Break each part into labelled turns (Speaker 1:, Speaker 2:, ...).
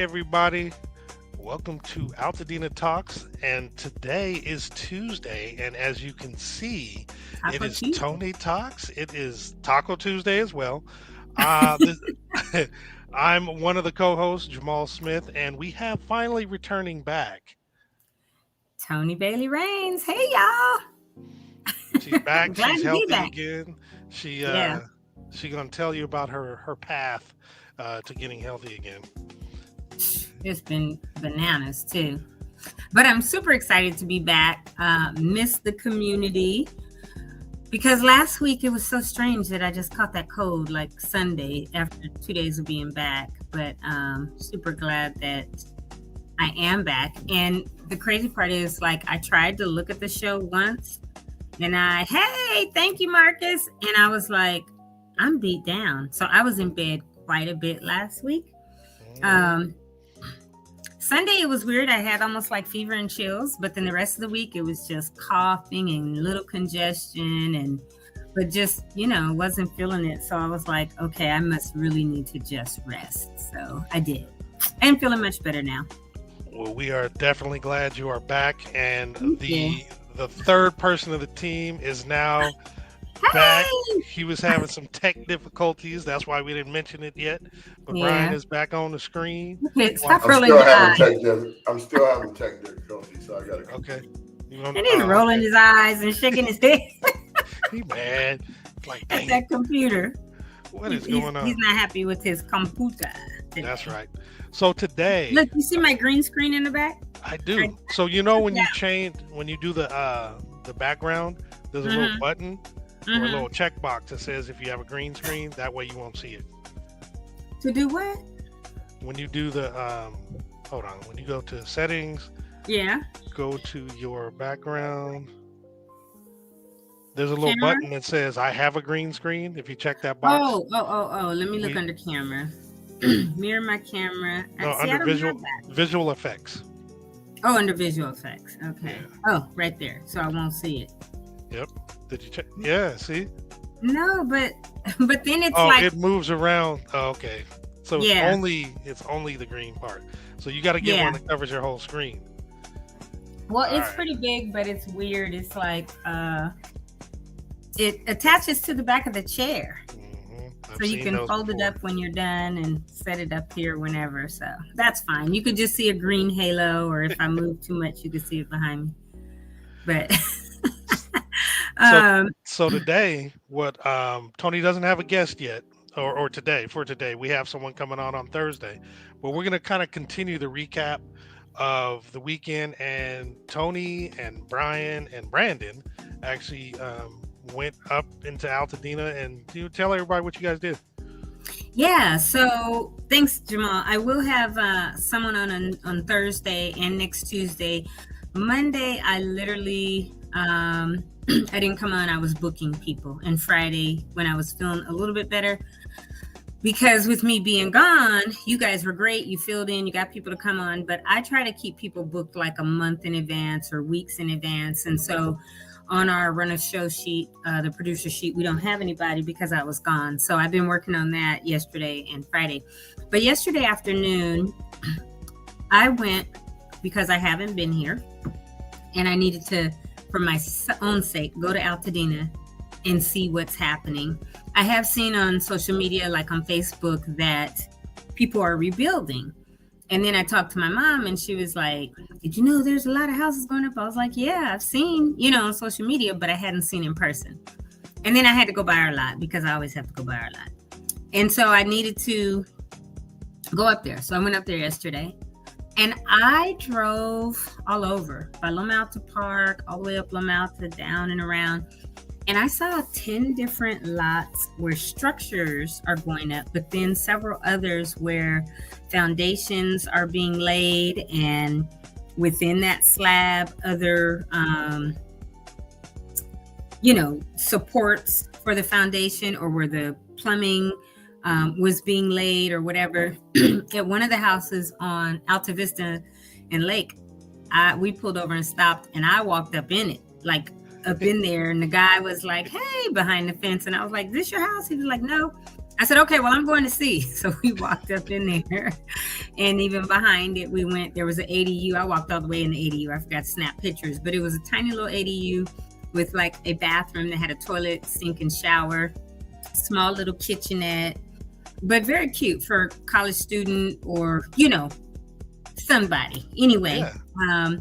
Speaker 1: everybody. Welcome to Altadena Talks. And today is Tuesday. And as you can see, it
Speaker 2: Taco
Speaker 1: is
Speaker 2: Tuesday.
Speaker 1: Toni Talks. It is Taco Tuesday as well. This, I'm one of the co hosts, Jamal Smith, and we have finally returning back.
Speaker 2: Tony Bailey Reigns. Hey y'all.
Speaker 1: She's back.
Speaker 2: Glad
Speaker 1: She's
Speaker 2: to be
Speaker 1: healthy
Speaker 2: back.
Speaker 1: again. She
Speaker 2: Yeah,
Speaker 1: uh, she gonna tell you about her path to getting healthy again.
Speaker 2: it's been bananas too. But I'm super excited to be back. Missed the community because last week it was so strange that I just caught that cold like Sunday after 2 days of being back. But super glad that I am back. And the crazy part is like I tried to look at the show once and hey, thank you, Marcus. And I was like, I'm beat down. So I was in bed quite a bit last week.
Speaker 1: Mhm.
Speaker 2: Um, Sunday it was weird. I had almost like fever and chills, but then the rest of the week it was just coughing and little congestion but just, wasn't feeling it. So I was like, okay, I must really need to just rest. So I did. And feeling much better now.
Speaker 1: Well, we are definitely glad you are back, and
Speaker 2: Thank you.
Speaker 1: the third person of the team is now back.
Speaker 2: Hey!
Speaker 1: He was having some tech difficulties. That's why we didn't mention it yet. But Brian
Speaker 2: Yeah.
Speaker 1: is back on the screen.
Speaker 2: Okay,
Speaker 1: Why-
Speaker 2: stop rolling your eyes.
Speaker 3: I'm still having tech difficulties, so I gotta.
Speaker 1: Okay. You
Speaker 2: And he's rolling his eyes and shaking his head
Speaker 1: He mad. Like,
Speaker 2: at
Speaker 1: dang,
Speaker 2: that computer.
Speaker 1: what is
Speaker 2: He's
Speaker 1: going on?
Speaker 2: not happy with his computer today.
Speaker 1: That's right. So today,
Speaker 2: Look, you see my green screen in the back?
Speaker 1: I do. So you know when you
Speaker 2: Yeah.
Speaker 1: when you do the background, there's a little button or a
Speaker 2: Mhm.
Speaker 1: little checkbox that says if you have a green screen, that way you won't see it.
Speaker 2: To do what?
Speaker 1: When you do the hold on, when you go to settings,
Speaker 2: Yeah.
Speaker 1: go to your background. There's a little
Speaker 2: Camera?
Speaker 1: button that says I have a green screen. If you check that box,
Speaker 2: Oh. Let me look
Speaker 1: We-
Speaker 2: under camera. Mirror my camera.
Speaker 1: no,
Speaker 2: See,
Speaker 1: under
Speaker 2: I don't
Speaker 1: visual
Speaker 2: have that.
Speaker 1: visual effects.
Speaker 2: Oh, under visual effects. Okay.
Speaker 1: Yeah.
Speaker 2: Oh, right there. So I won't see it.
Speaker 1: Yep. Did you check? Yeah. See?
Speaker 2: No, but then it's
Speaker 1: Oh,
Speaker 2: like
Speaker 1: it moves around. Oh, okay. So
Speaker 2: Yeah.
Speaker 1: it's only the green part. So you got to get
Speaker 2: Yeah.
Speaker 1: one that covers your whole screen.
Speaker 2: well, it's
Speaker 1: Alright.
Speaker 2: pretty big, but it's weird. It's like it attaches to the back of the chair.
Speaker 1: I've
Speaker 2: So you
Speaker 1: seen
Speaker 2: can
Speaker 1: those
Speaker 2: fold it
Speaker 1: before.
Speaker 2: up when you're done and set it up here whenever. So that's fine. You could just see a green halo, or if I move too much, you could see it behind me. But
Speaker 1: So today, what Tony doesn't have a guest yet, or today we have someone coming on Thursday, but we're gonna kind of continue the recap of the weekend. And Tony and Brian and Brandon actually went up into Altadena, and you tell everybody what you guys did.
Speaker 2: yeah, so thanks, Jamal. I will have someone on Thursday and next Tuesday. Monday, I literally I didn't come on. I was booking people, and Friday when I was feeling a little bit better. Because with me being gone, you guys were great. You filled in, you got people to come on, but I try to keep people booked like a month in advance or weeks in advance. And so on our run of show sheet, the producer sheet, we don't have anybody because I was gone. So I've been working on that yesterday and Friday. But yesterday afternoon, I went because I haven't been here and I needed to, for my own sake, go to Altadena and see what's happening. I have seen on social media, like on Facebook, that people are rebuilding. And then I talked to my mom and she was like, did you know there's a lot of houses going up? I was like, yeah, I've seen, on social media, but I hadn't seen in person. And then I had to go by our lot because I always have to go by our lot. And so I needed to go up there. So I went up there yesterday and I drove all over by Loma Alta Park, all the way up Loma Alta, down and around. And I saw 10 different lots where structures are going up, but then several others where foundations are being laid, and within that slab, other, supports for the foundation or where the plumbing was being laid or whatever. At one of the houses on Alta Vista and Lake, we pulled over and stopped, and I walked up in it, like up in there, and the guy was like, hey, behind the fence, and I was like, this your house? He was like, no. I said, okay, well, I'm going to see. So we walked up in there And even behind it, there was an ADU. I walked all the way in the ADU. I forgot to snap pictures, but it was a tiny little ADU with like a bathroom that had a toilet, sink, and shower, small little kitchenette, but very cute for a college student or, somebody. Anyway,
Speaker 1: Yeah.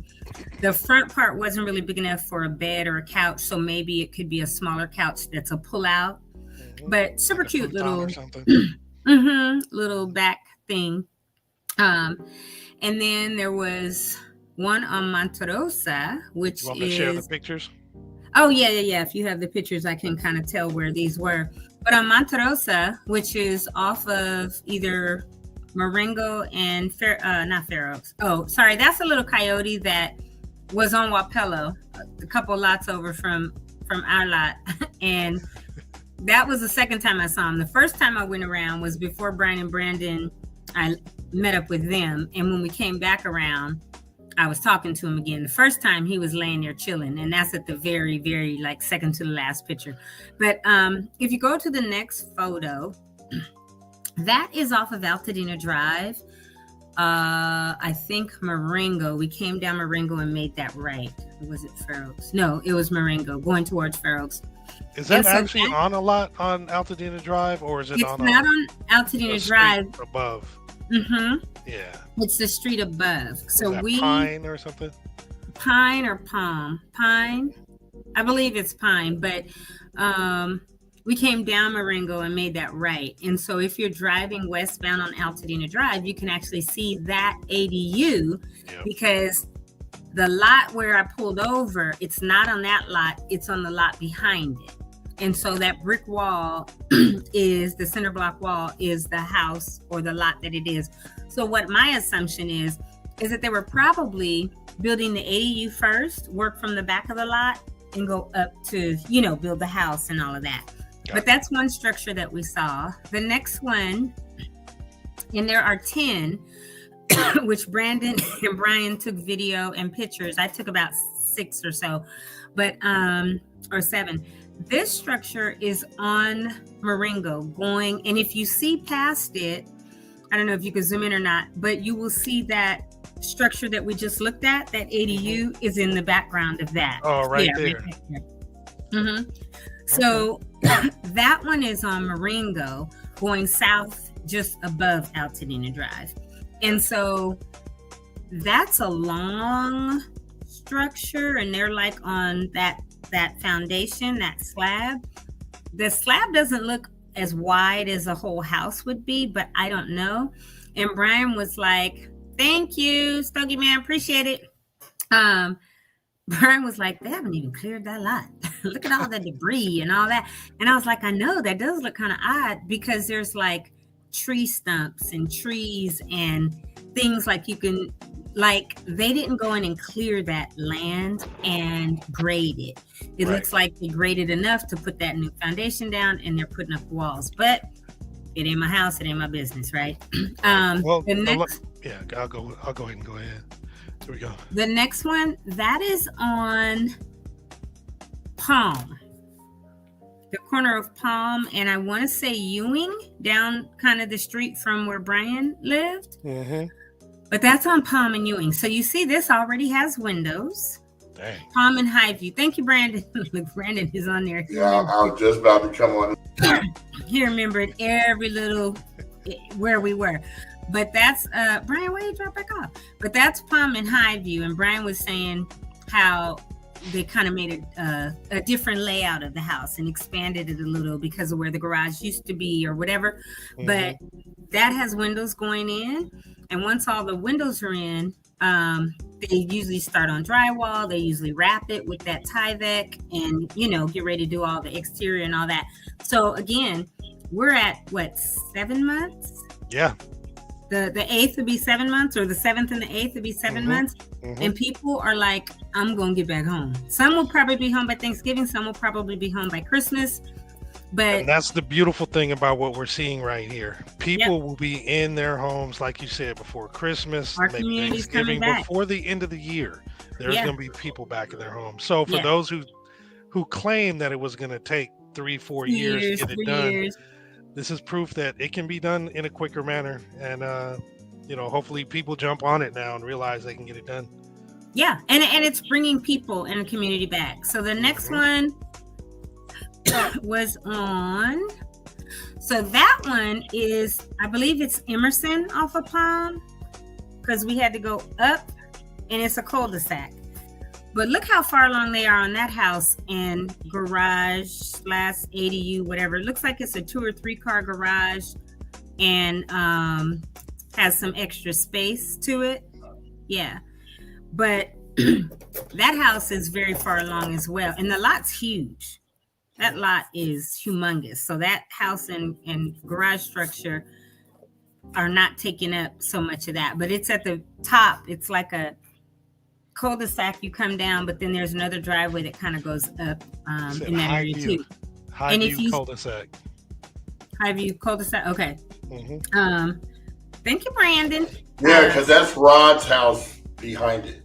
Speaker 2: the front part wasn't really big enough for a bed or a couch, so maybe it could be a smaller couch that's a pull-out, but super
Speaker 1: Like a
Speaker 2: cute
Speaker 1: futon
Speaker 2: little
Speaker 1: or something.
Speaker 2: little back thing. And then there was one on Monterosa, which
Speaker 1: You want me to share the
Speaker 2: is
Speaker 1: pictures?
Speaker 2: oh yeah. If you have the pictures, I can kind of tell where these were. But on Monterosa, which is off of either Marengo and not Fair Oaks. Oh, sorry, that's a little coyote that was on Wapello, a couple lots over from our lot, and that was the second time I saw him. The first time I went around was before Brian and Brandon. I met up with them, and when we came back around, I was talking to him again. The first time he was laying there chilling, and that's at the very, very like second to the last picture. But if you go to the next photo, that is off of Altadena Drive. I think Marengo. We came down Marengo and made that right. Or was it Fair Oaks? No, it was Marengo going towards Fair Oaks.
Speaker 1: Is that actually on a lot on Altadena Drive, or is it on?
Speaker 2: It's not on Altadena Drive.
Speaker 1: Above.
Speaker 2: Mm-hmm.
Speaker 1: Yeah.
Speaker 2: It's the street above. So
Speaker 1: Was that Pine or something?
Speaker 2: Pine or Palm? Pine. I believe it's Pine, but we came down Marengo and made that right. And so if you're driving westbound on Altadena Drive, you can actually see that ADU because the lot where I pulled over, it's not on that lot, it's on the lot behind it. And so that brick wall is the center block wall is the house or the lot that it is. So what my assumption is that they were probably building the ADU first, work from the back of the lot and go up to, build the house and all of that. Yeah. But that's one structure that we saw. The next one, and there are 10, which Brandon and Brian took video and pictures. I took about 6 or so, but or 7. This structure is on Marengo going, and if you see past it, I don't know if you can zoom in or not, but you will see that structure that we just looked at, that ADU is in the background of that.
Speaker 1: Oh, right there. Right there.
Speaker 2: Mm-hmm. So that one is on Marengo going south just above Altadena Drive. And so that's a long structure, and they're like on that foundation, that slab. The slab doesn't look as wide as a whole house would be, but I don't know. And Brian was like, "Thank you, Stogie Man, appreciate it." Brian was like, "They haven't even cleared that lot. Look at all the debris and all that." And I was like, "I know that does look kind of odd because there's like tree stumps and trees and things like you can." Like they didn't go in and clear that land and grade it. It looks like they graded enough to put that new foundation down and they're putting up walls. But it ain't my house, it ain't my business, right?
Speaker 1: Well,
Speaker 2: the next,
Speaker 1: I'll go ahead and go ahead. Here we go.
Speaker 2: The next one, that is on Palm. The corner of Palm, and I want to say Ewing, down kind of the street from where Brian lived.
Speaker 1: Mm-hmm.
Speaker 2: But that's on Palm and Ewing. So you see this already has windows.
Speaker 1: Dang.
Speaker 2: Palm and Highview. Thank you, Brandon. Look, Brandon is on there.
Speaker 3: Yeah, I was just about to come on.
Speaker 2: He remembered every little where we were. But that's, Brian, why you drop back off? But that's Palm and Highview. And Brian was saying how they kind of made a different layout of the house and expanded it a little because of where the garage used to be or whatever. Mm-hmm. But that has windows going in. And once all the windows are in, they usually start on drywall. They usually wrap it with that Tyvek and, get ready to do all the exterior and all that. So again, we're at 7 months?
Speaker 1: Yeah.
Speaker 2: The 8th would be 7 months, or the 7th and the 8th would be 7 months. Mm-hmm. And people are like, I'm going to get back home. Some will probably be home by Thanksgiving. Some will probably be home by Christmas. And
Speaker 1: that's the beautiful thing about what we're seeing right here. People will be in their homes, like you said, before Christmas, maybe Thanksgiving, before the end of the year. There's going to be people back in their homes. So for those who claim that it was going to take 3-4 years to get it done, this is proof that it can be done in a quicker manner. And hopefully people jump on it now and realize they can get it done.
Speaker 2: Yeah, and it's bringing people in the community back. So the next one was on. So that one is, I believe it's Emerson off of Palm, because we had to go up, and it's a cul-de-sac. But look how far along they are on that house and garage / ADU, whatever. It looks like it's a 2 or 3 car garage and has some extra space to it. Yeah. But that house is very far along as well. And the lot's huge. That lot is humongous. So that house and garage structure are not taking up so much of that. But it's at the top. It's like a cul-de-sac. You come down, but then there's another driveway that kind of goes up in that area too.
Speaker 1: High view cul-de-sac.
Speaker 2: High view cul-de-sac. Okay. Thank you, Brandon.
Speaker 3: Yeah, because that's Rod's house behind it.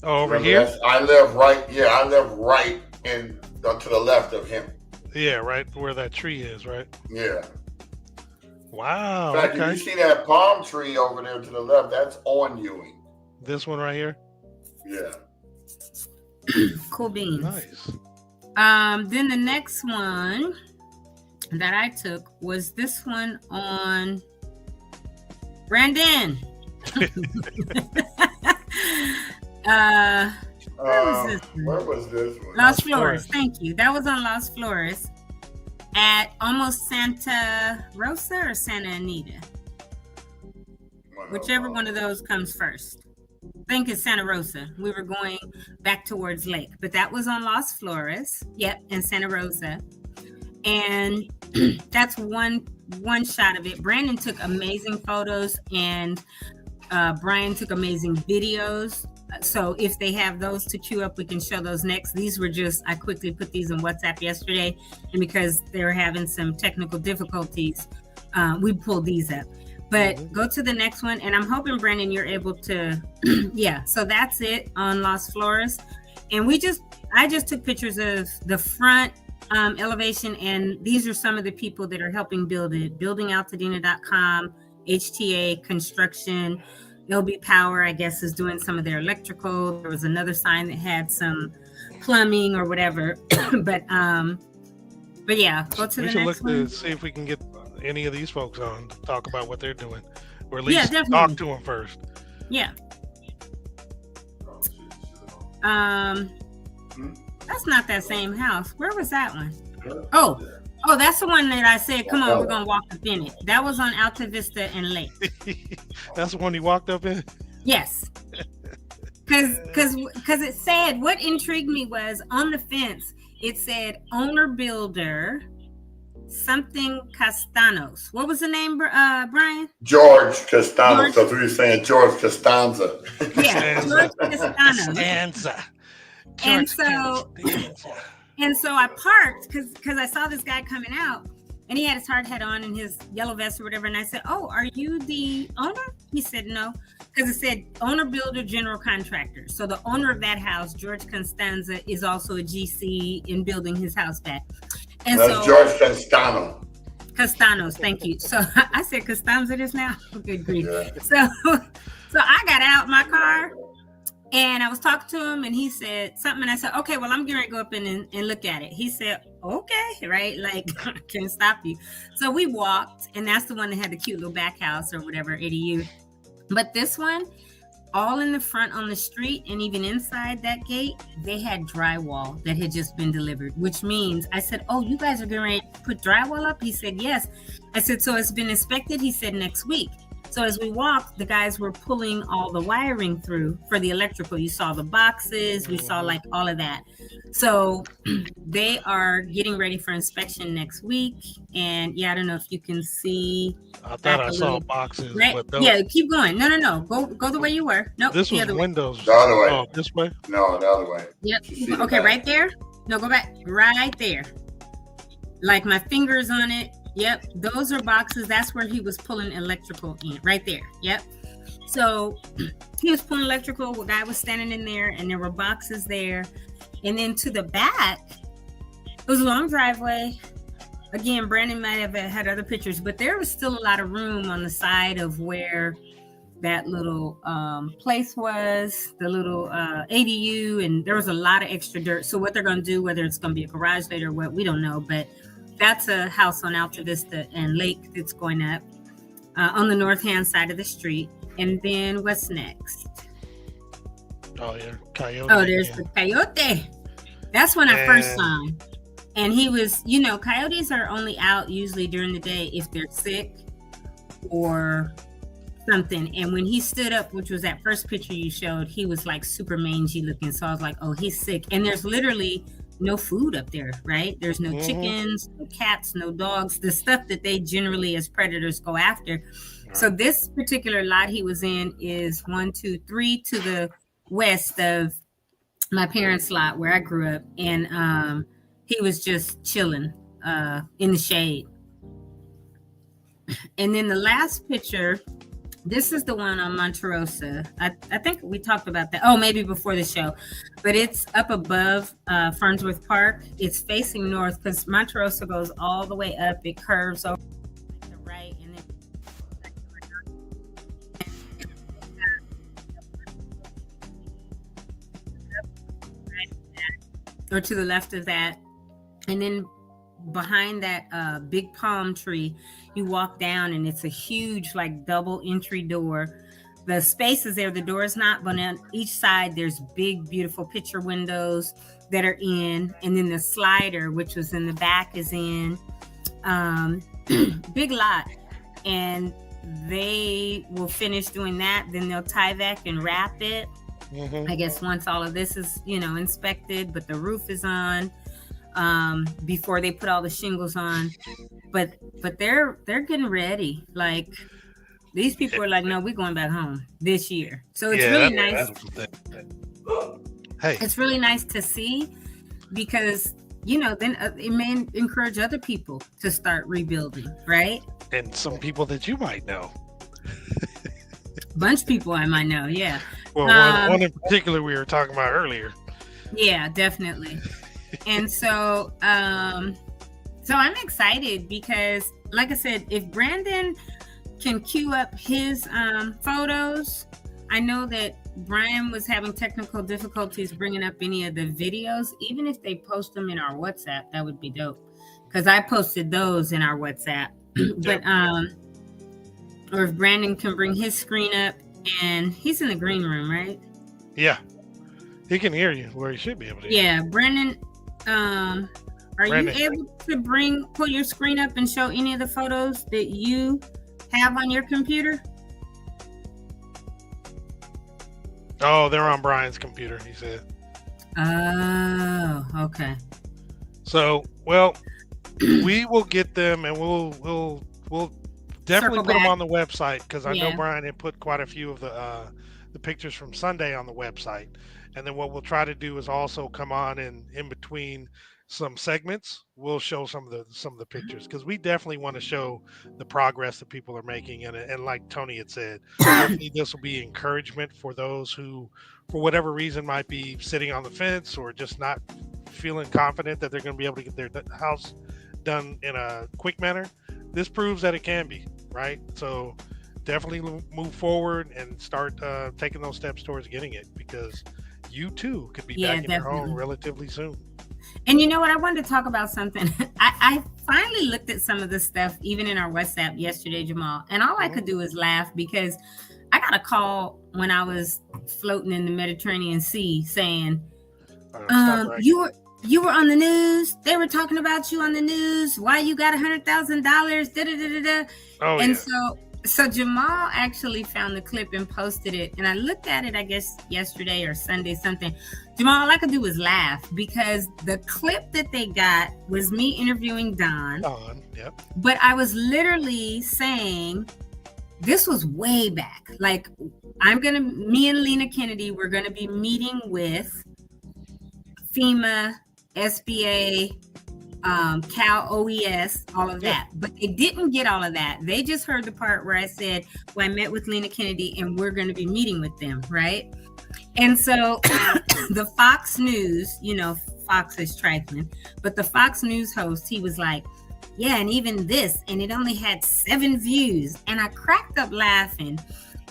Speaker 1: Oh, over here?
Speaker 3: I live right. Yeah, I live right in to the left of him.
Speaker 1: Yeah, right where that tree is, right?
Speaker 3: Yeah.
Speaker 1: Wow.
Speaker 3: In fact,
Speaker 1: okay.
Speaker 3: if you see that palm tree over there to the left, that's on Ewing.
Speaker 1: This one right here?
Speaker 3: Yeah.
Speaker 2: Cool beans.
Speaker 1: Nice.
Speaker 2: Then the next one that I took was this one on Brandon.
Speaker 3: Where was this one?
Speaker 2: Los Flores. Thank you. That was on Los Flores at almost Santa Rosa or Santa Anita. Whichever one of those comes first. I think it's Santa Rosa. We were going back towards Lake, but that was on Los Flores. Yep, and Santa Rosa. And that's one shot of it. Brandon took amazing photos, and Brian took amazing videos. So if they have those to queue up, we can show those next. These were just, I quickly put these in WhatsApp yesterday, and because they were having some technical difficulties, we pulled these up. But go to the next one, and I'm hoping, Brandon, you're able to, yeah. So that's it on Los Flores. And I just took pictures of the front elevation, and these are some of the people that are helping build it. Buildingaltadena.com, HTA Construction, LB Power, I guess, is doing some of their electrical. There was another sign that had some plumbing or whatever. but yeah, go to the next one.
Speaker 1: We should look to see if we can get any of these folks on to talk about what they're doing, or at least talk to them first.
Speaker 2: Yeah. That's not that same house. Where was that one? Oh, that's the one that I said, come on, we're gonna walk up in it. That was on Alta Vista and Lake.
Speaker 1: That's the one you walked up in?
Speaker 2: Yes. Because it said, what intrigued me was on the fence, it said owner builder something Castanos. What was the name, Brian?
Speaker 3: George Castanos. So we were saying George Costanza.
Speaker 2: Yeah, George Castanos.
Speaker 1: Costanza.
Speaker 2: And so I parked because I saw this guy coming out, and he had his hard hat on and his yellow vest or whatever. And I said, "Oh, are you the owner?" He said, "No," because it said owner, builder, general contractor. So the owner of that house, George Costanza, is also a GC in building his house back. And
Speaker 3: that's George Castano.
Speaker 2: Castanos, thank you. So I said Costanza just now. Good grief.
Speaker 3: Yeah.
Speaker 2: So I got out my car. And I was talking to him, and he said something, and I said, okay, well, I'm going to go up and look at it. He said, okay, right? Like, can't stop you. So we walked, and that's the one that had the cute little back house or whatever, ADU. But this one, all in the front on the street, and even inside that gate, they had drywall that had just been delivered, which means, I said, oh, you guys are getting ready to put drywall up? He said, yes. I said, so it's been inspected? He said, next week. So as we walked, the guys were pulling all the wiring through for the electrical. You saw the boxes, we saw like all of that. So they are getting ready for inspection next week. And yeah, I don't know if you can see.
Speaker 1: I thought I saw boxes.
Speaker 2: Right?
Speaker 1: But those...
Speaker 2: Yeah, keep going. No. Go the way you were. Nope.
Speaker 1: This was windows.
Speaker 3: The other way.
Speaker 1: Oh, this way?
Speaker 3: No, the other way.
Speaker 2: Yep. Okay, right there. No, go back. Right there. Like my fingers on it. Yep, those are boxes. That's where he was pulling electrical in, right there. Yep. So he was pulling electrical. A guy was standing in there, and there were boxes there. And then to the back, it was a long driveway. again, Brandon might have had other pictures, but there was still a lot of room on the side of where that little place was, the little ADU, and there was a lot of extra dirt. So what they're going to do, whether it's going to be a garage later or what, we don't know. But that's a house on Alta Vista and Lake that's going up on the north-hand side of the street. And then what's next?
Speaker 1: Oh, yeah. Coyote.
Speaker 2: Oh, there's the coyote. That's when I first saw him. And he was, coyotes are only out usually during the day if they're sick or something. And when he stood up, which was that first picture you showed, he was like super mangy looking. So I was like, oh, he's sick. And there's literally no food up there, right? There's no chickens, no cats, no dogs, the stuff that they generally as predators go after. Right. So this particular lot he was in is 1, 2, 3 to the west of my parents' lot where I grew up. And he was just chilling in the shade. And then the last picture, this is the one on Monterosa. I think we talked about that. Oh, maybe before the show. But it's up above Farnsworth Park. It's facing north because Monterosa goes all the way up. It curves over to the right. And then or to the left of that. And then behind that big palm tree, you walk down and it's a huge like double entry door. The space is there, the door is not, but on each side there's big beautiful picture windows that are in, and then the slider, which was in the back, is in. Big lot. And they will finish doing that, then they'll tie back and wrap it. I guess once all of this is inspected, but the roof is on before they put all the shingles on. But they're getting ready. Like, these people are like, no, we're going back home this year. So it's really nice.
Speaker 1: Hey,
Speaker 2: it's really nice to see, because then it may encourage other people to start rebuilding, right?
Speaker 1: And some people that you might know.
Speaker 2: Bunch of people I might know, yeah.
Speaker 1: Well, one in particular we were talking about earlier.
Speaker 2: Yeah, definitely. And so I'm excited because, like I said, if Brandon can queue up his photos, I know that Brian was having technical difficulties bringing up any of the videos. Even if they post them in our WhatsApp, that would be dope, because I posted those in our WhatsApp. But or if Brandon can bring his screen up, and he's in the green room, right?
Speaker 1: Yeah, he can hear you where he should be able to.
Speaker 2: Yeah, Brandon. Are Brandon, you able to pull your screen up and show any of the photos that you have on your computer?
Speaker 1: Oh, they're on Brian's computer, he said.
Speaker 2: Oh, okay.
Speaker 1: So, well, we will get them, and we'll definitely put them on the website, because I know Brian had put quite a few of the pictures from Sunday on the website. And then what we'll try to do is also come on in between some segments. We'll show some of the pictures, because we definitely want to show the progress that people are making. And like Toni had said, hopefully this will be encouragement for those who, for whatever reason, might be sitting on the fence or just not feeling confident that they're going to be able to get their house done in a quick manner. This proves that it can be, right? So definitely move forward and start taking those steps towards getting it, because you too could be back in your home relatively soon.
Speaker 2: And you know what? I wanted to talk about something. I finally looked at some of this stuff, even in our WhatsApp yesterday, Jamal, and all I could do was laugh, because I got a call when I was floating in the Mediterranean Sea saying, you were on the news. They were talking about you on the news. Why you got $100,000? Da da da da da.
Speaker 1: Oh,
Speaker 2: and so Jamal actually found the clip and posted it. And I looked at it, I guess, yesterday or Sunday, something. Jamal, all I could do was laugh, because the clip that they got was me interviewing Don.
Speaker 1: Yep.
Speaker 2: But I was literally saying, this was way back. Like, me and Lena Kennedy, we're going to be meeting with FEMA, SBA, Cal OES, all of that. But they didn't get all of that. They just heard the part where I said, well, I met with Lena Kennedy and we're going to be meeting with them, right? And so the Fox News, Fox is trifling, but the Fox News host, he was like, yeah, and even this, and it only had 7 views. And I cracked up laughing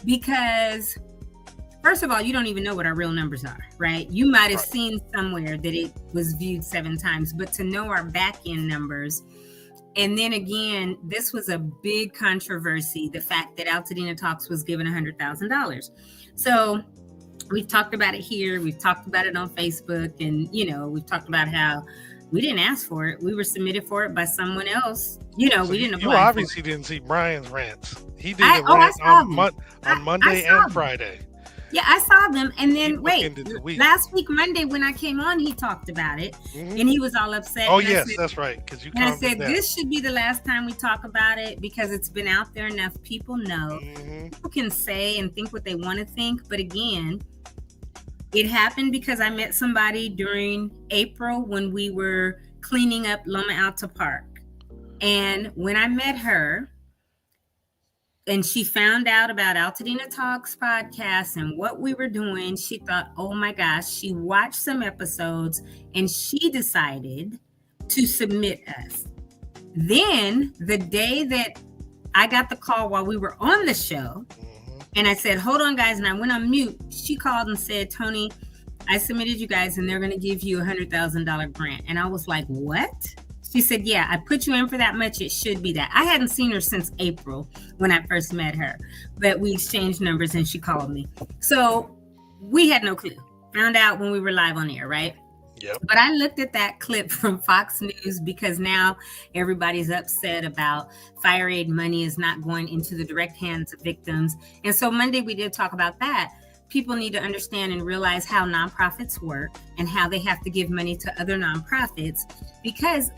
Speaker 2: because, first of all, you don't even know what our real numbers are, right? You might have seen somewhere that it was viewed 7 times, but to know our back end numbers. And then again, this was a big controversy, the fact that Altadena Talks was given $100,000. So we've talked about it here. We've talked about it on Facebook. And, we've talked about how we didn't ask for it. We were submitted for it by someone else. We didn't apply.
Speaker 1: You obviously didn't see Brian's rants. He did a
Speaker 2: rant
Speaker 1: on Monday and Friday.
Speaker 2: Yeah, I saw them. And then, last week, Monday, when I came on, he talked about it. Mm-hmm. And he was all upset.
Speaker 1: Oh, yes, that's right.
Speaker 2: And I said, this should be the last time we talk about it because it's been out there enough. People know. Mm-hmm. People can say and think what they want to think. But again, it happened because I met somebody during April when we were cleaning up Loma Alta Park. And when I met her, and she found out about Altadena Talks podcast and what we were doing, she thought, oh my gosh, she watched some episodes and she decided to submit us. Then the day that I got the call while we were on the show, and I said, hold on, guys, and I went on mute, she called and said, Toni, I submitted you guys and they're going to give you $100,000 grant. And I was like, what? She said, yeah, I put you in for that much. It should be that. I hadn't seen her since April when I first met her, but we exchanged numbers and she called me. So we had no clue. Found out when we were live on air, right?
Speaker 1: Yep.
Speaker 2: But I looked at that clip from Fox News because now everybody's upset about fire aid money is not going into the direct hands of victims. And so Monday we did talk about that. People need to understand and realize how nonprofits work and how they have to give money to other nonprofits because,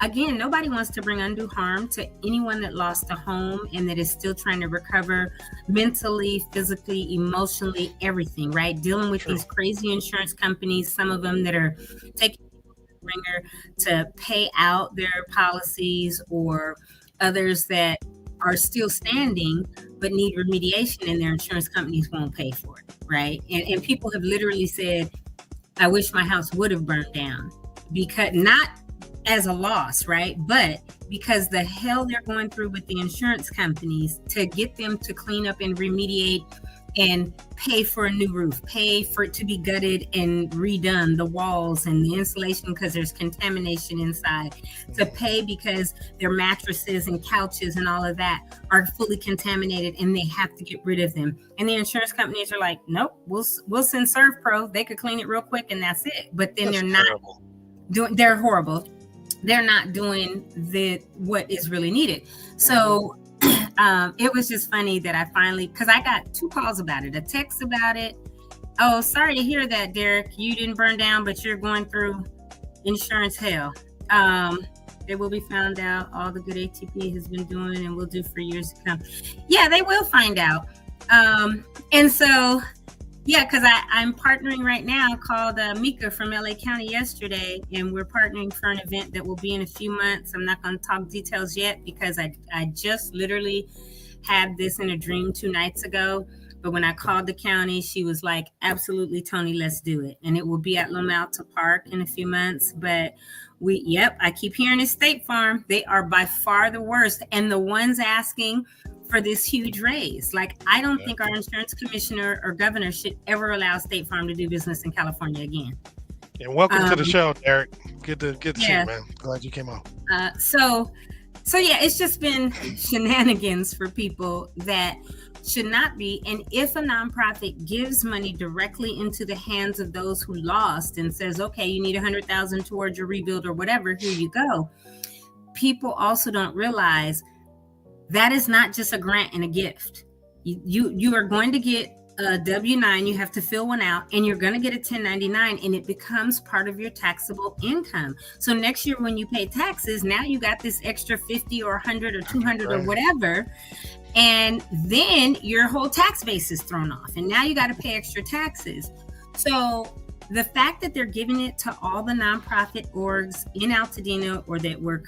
Speaker 2: again, nobody wants to bring undue harm to anyone that lost a home and that is still trying to recover mentally, physically, emotionally, everything, right? Dealing with these crazy insurance companies, some of them that are taking the ringer to pay out their policies, or others that are still standing but need remediation and their insurance companies won't pay for it, right? And people have literally said, I wish my house would have burned down, because not as a loss, right? But because the hell they're going through with the insurance companies to get them to clean up and remediate and pay for a new roof, pay for it to be gutted and redone, the walls and the insulation because there's contamination inside, to pay because their mattresses and couches and all of that are fully contaminated and they have to get rid of them. And the insurance companies are like, nope, we'll send ServPro. They could clean it real quick and that's it. But then they're horrible. They're not doing what is really needed. So it was just funny that I finally, because I got 2 calls about it, a text about it. Oh, sorry to hear that, Derek. You didn't burn down, but you're going through insurance hell. They will be found out. All the good ATP has been doing and will do for years to come. Yeah, they will find out. And so, yeah, because I'm partnering right now called Mika from LA County yesterday, and we're partnering for an event that will be in a few months. I'm not going to talk details yet because I just literally had this in a dream 2 nights ago. But when I called the county, she was like, absolutely, Toni, let's do it. And it will be at Loma Alta Park in a few months. But I keep hearing it, State Farm. They are by far the worst. And the ones asking for this huge raise. Like, I don't think our insurance commissioner or governor should ever allow State Farm to do business in California again.
Speaker 1: And welcome to the show, Derek. Good to see you, man. Glad you came on.
Speaker 2: So yeah, it's just been shenanigans for people that should not be. And if a nonprofit gives money directly into the hands of those who lost and says, okay, you need $100,000 towards your rebuild or whatever, here you go. People also don't realize that is not just a grant and a gift. You are going to get a W-9, you have to fill one out, and you're going to get a 1099, and it becomes part of your taxable income. So next year when you pay taxes, now you got this extra 50 or 100 or 200 or whatever, and then your whole tax base is thrown off, and now you got to pay extra taxes. So the fact that they're giving it to all the nonprofit orgs in Altadena or that were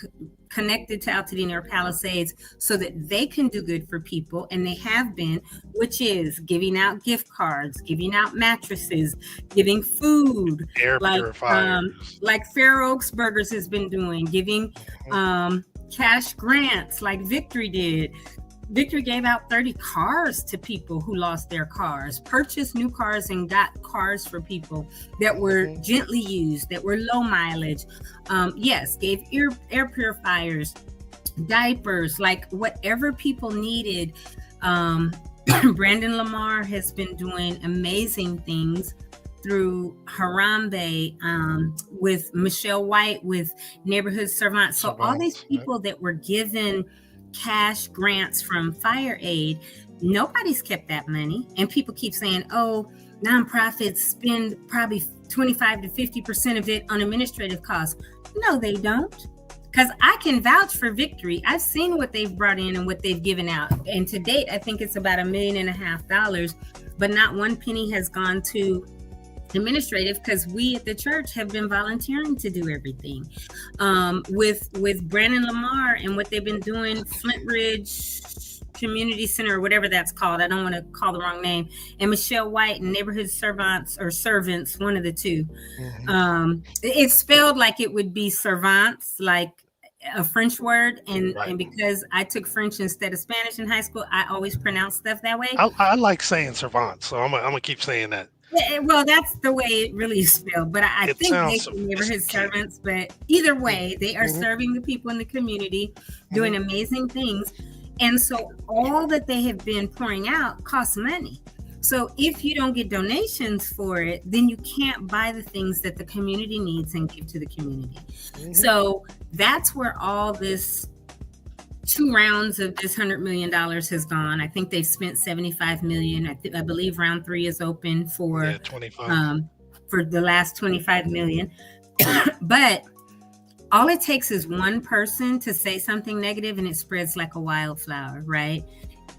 Speaker 2: connected to Altadena or Palisades so that they can do good for people, and they have been, which is giving out gift cards, giving out mattresses, giving food,
Speaker 1: air purifiers,
Speaker 2: like Fair Oaks Burgers has been doing, giving cash grants like Victory did. Victory gave out 30 cars to people who lost their cars, purchased new cars and got cars for people that were gently used, that were low mileage. Yes, gave air purifiers, diapers, like whatever people needed. Brandon Lamar has been doing amazing things through Harambe, with Michelle White, with Neighborhood Servants. So all these people that were given cash grants from Fire Aid, nobody's kept that money. And people keep saying, oh, nonprofits spend probably 25 to 50% of it on administrative costs. No, they don't. Because I can vouch for Victory. I've seen what they've brought in and what they've given out. And to date, I think it's about $1.5 million, but not one penny has gone to administrative, because we at the church have been volunteering to do everything. With Brandon Lamar and what they've been doing, Flint Ridge Community Center, or whatever that's called, I don't want to call the wrong name, and Michelle White and Neighborhood Servants, or Servants, one of the two. It's spelled like it would be servants, like a French word, and because I took French instead of Spanish in high school, I always pronounce stuff that way.
Speaker 1: I like saying servants, so I'm gonna keep saying that.
Speaker 2: Well, that's the way it really is spelled, but I think they say Neighborhood Servants. But either way, they are serving the people in the community, doing amazing things. And so all that they have been pouring out costs money. So if you don't get donations for it, then you can't buy the things that the community needs and give to the community. So that's where all this 2 rounds of this $100 million has gone. I think they've spent $75 million. I believe round 3 is open for
Speaker 1: 25.
Speaker 2: For the last $25 million. But all it takes is one person to say something negative and it spreads like a wildflower, right?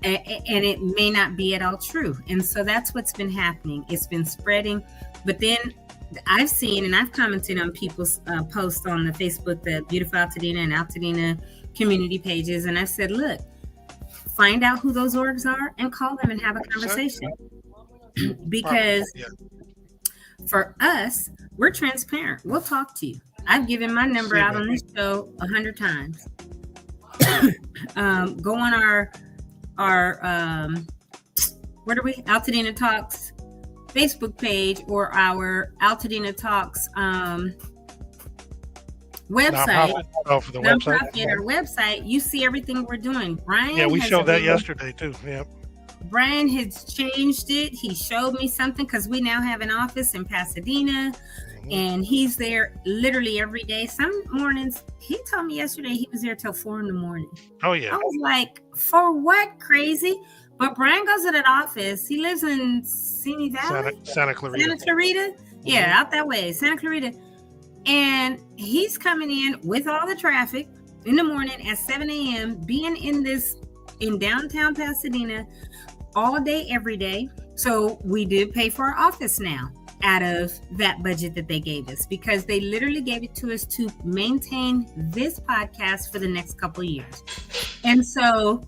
Speaker 2: And it may not be at all true. And so that's what's been happening. It's been spreading. But then I've seen, and I've commented on people's posts on the Facebook, the Beautiful Altadena and Altadena community pages, and I've said, look, find out who those orgs are and call them and have a conversation. Because for us, we're transparent. We'll talk to you. I've given my number out on this show 100 times. Go on our what are we? Altadena Talks Facebook page, or our Altadena Talks website, nonprofit or website. You see everything we're doing. Brian,
Speaker 1: we showed that yesterday too. Yeah.
Speaker 2: Brian has changed it. He showed me something, because we now have an office in Pasadena, and he's there literally every day. Some mornings, he told me yesterday he was there till 4 a.m.
Speaker 1: Oh yeah.
Speaker 2: I was like, for what? Crazy. But Brian goes to that office. He lives in Simi Valley,
Speaker 1: Santa Clarita.
Speaker 2: Yeah, out that way, Santa Clarita. And he's coming in with all the traffic in the morning at 7 a.m., being in downtown Pasadena all day, every day. So we did pay for our office now out of that budget that they gave us, because they literally gave it to us to maintain this podcast for the next couple of years. And so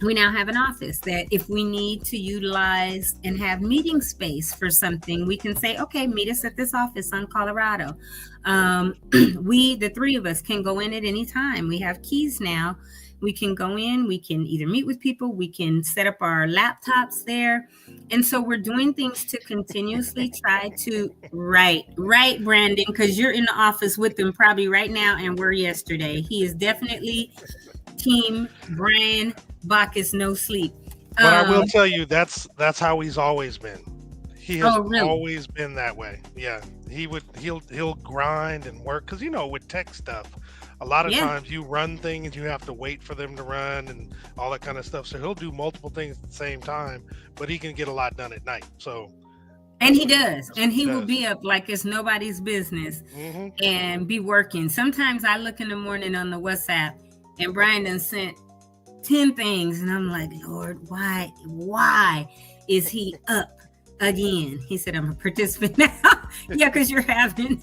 Speaker 2: we now have an office that if we need to utilize and have meeting space for something, we can say, okay, meet us at this office on Colorado. The 3 of us can go in at any time. We have keys now. We can go in, we can either meet with people, we can set up our laptops there. And so we're doing things to continuously try to right, Brandon, because you're in the office with them probably right now and were yesterday. He is definitely team Brian Bacchus, no sleep.
Speaker 1: But I will tell you, that's how he's always been. He has always been that way. Yeah, he'll grind and work, because with tech stuff, a lot of times you run things, you have to wait for them to run and all that kind of stuff. So he'll do multiple things at the same time, but he can get a lot done at night. So,
Speaker 2: and he does, and he will be up like it's nobody's business and be working. Sometimes I look in the morning on the WhatsApp, and Brian done sent 10 things, and I'm like, Lord, why is he up again? He said, I'm a participant now. Yeah, because you're having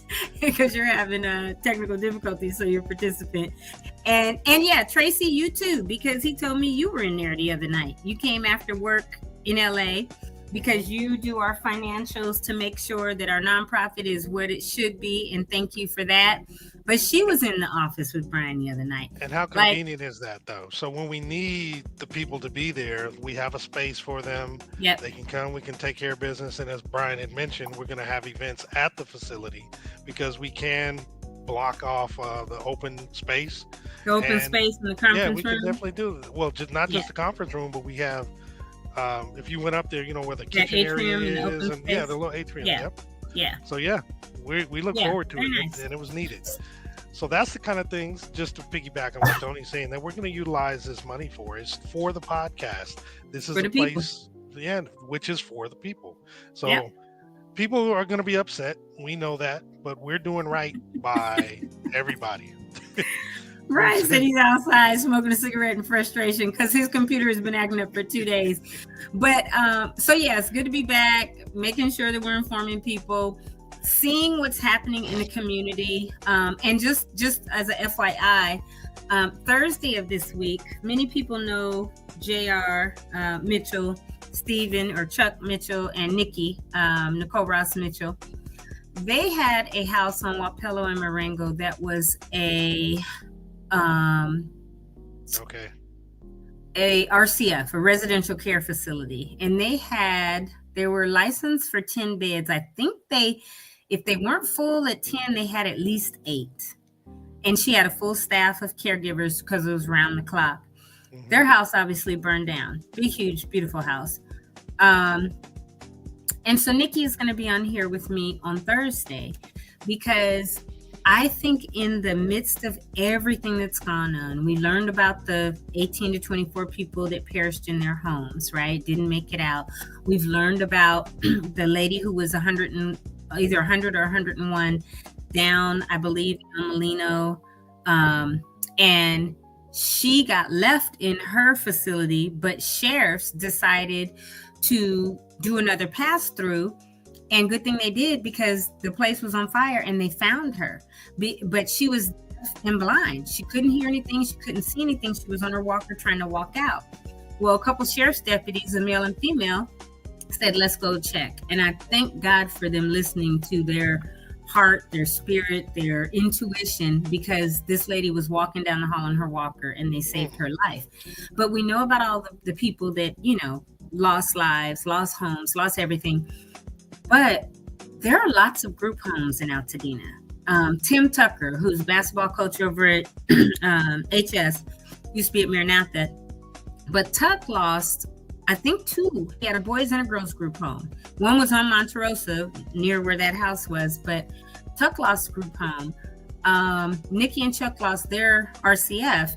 Speaker 2: technical difficulties, so you're a participant. And yeah, Tracy, you too, because he told me you were in there the other night. You came after work in LA because you do our financials to make sure that our nonprofit is what it should be, and thank you for that. But she was in the office with Brian the other night.
Speaker 1: And how convenient is that, though? So when we need the people to be there, we have a space for them.
Speaker 2: Yep.
Speaker 1: They can come, we can take care of business. And as Brian had mentioned, we're going to have events at the facility because we can block off the open space.
Speaker 2: The open space in the conference room.
Speaker 1: Yeah, we can definitely do it. Well, not just the conference room, but we have, if you went up there, where the kitchen area is. And the little atrium.
Speaker 2: Yeah.
Speaker 1: Yep.
Speaker 2: Yeah.
Speaker 1: So, we look forward to it. Nice. And it was needed. So that's the kind of things, just to piggyback on what Tony's saying, that we're going to utilize this money for. It's for the podcast. This is a place, which is for the people. So people are going to be upset. We know that, but we're doing right by everybody.
Speaker 2: Brian said he's outside smoking a cigarette in frustration because his computer has been acting up for 2 days. But so it's good to be back, making sure that we're informing people, seeing what's happening in the community. And just as a FYI, Thursday of this week, many people know JR Mitchell, Stephen or Chuck Mitchell, and Nikki, Nicole Ross Mitchell. They had a house on Wapello and Marengo that was a RCF, a residential care facility, and they were licensed for 10 beds. I think if they weren't full at 10, they had at least 8. And she had a full staff of caregivers because it was round the clock. Mm-hmm. Their house obviously burned down. Big, huge, beautiful house. And so Nikki is going to be on here with me on Thursday because I think in the midst of everything that's gone on, we learned about the 18 to 24 people that perished in their homes, right? Didn't make it out. We've learned about the lady who was either 100 or 101 down, I believe, in Molino. And she got left in her facility, but sheriffs decided to do another pass through. And good thing they did because the place was on fire and they found her. But she was deaf and blind. She couldn't hear anything. She couldn't see anything. She was on her walker trying to walk out. Well, a couple sheriff's deputies, a male and female, said, let's go check. And I thank God for them listening to their heart, their spirit, their intuition, because this lady was walking down the hall on her walker and they saved her life. But we know about all the people that, lost lives, lost homes, lost everything. But there are lots of group homes in Altadena. Tim Tucker, who's basketball coach over at HS, used to be at Maranatha. But Tuck lost, I think, 2. He had a boys and a girls group home. One was on Monterosa, near where that house was, but Tuck lost group home. Nikki and Chuck lost their RCF.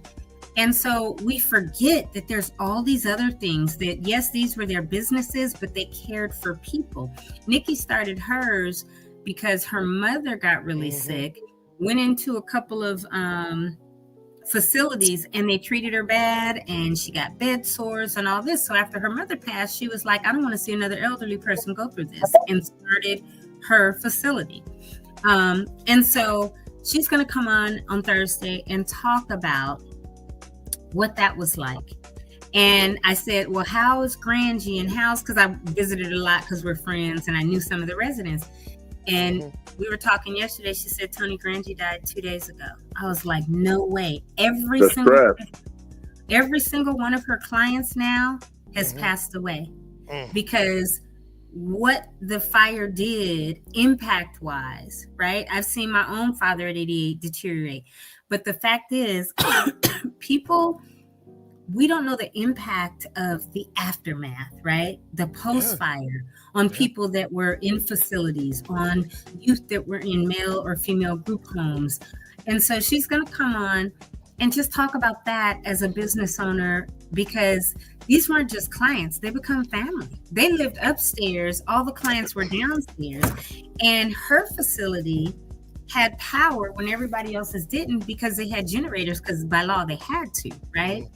Speaker 2: And so we forget that there's all these other things that, yes, these were their businesses, but they cared for people. Nikki started hers because her mother got really sick, went into a couple of facilities and they treated her bad and she got bed sores and all this. So after her mother passed, she was like, I don't want to see another elderly person go through this, and started her facility. And so she's going to come on Thursday and talk about what that was like. And I said, well, how is Grangie and because I visited a lot because we're friends and I knew some of the residents. And we were talking yesterday. She said Toni Grangie died 2 days ago. I was like, no way. Every single one of her clients now has passed away because what the fire did impact wise, right? I've seen my own father at 88 deteriorate. But the fact is, people, we don't know the impact of the aftermath, right? The post-fire on people that were in facilities, on youth that were in male or female group homes. And so she's going to come on and just talk about that as a business owner, because these weren't just clients, they become family. They lived upstairs, all the clients were downstairs, and her facility had power when everybody else's didn't because they had generators, because by law they had to, right?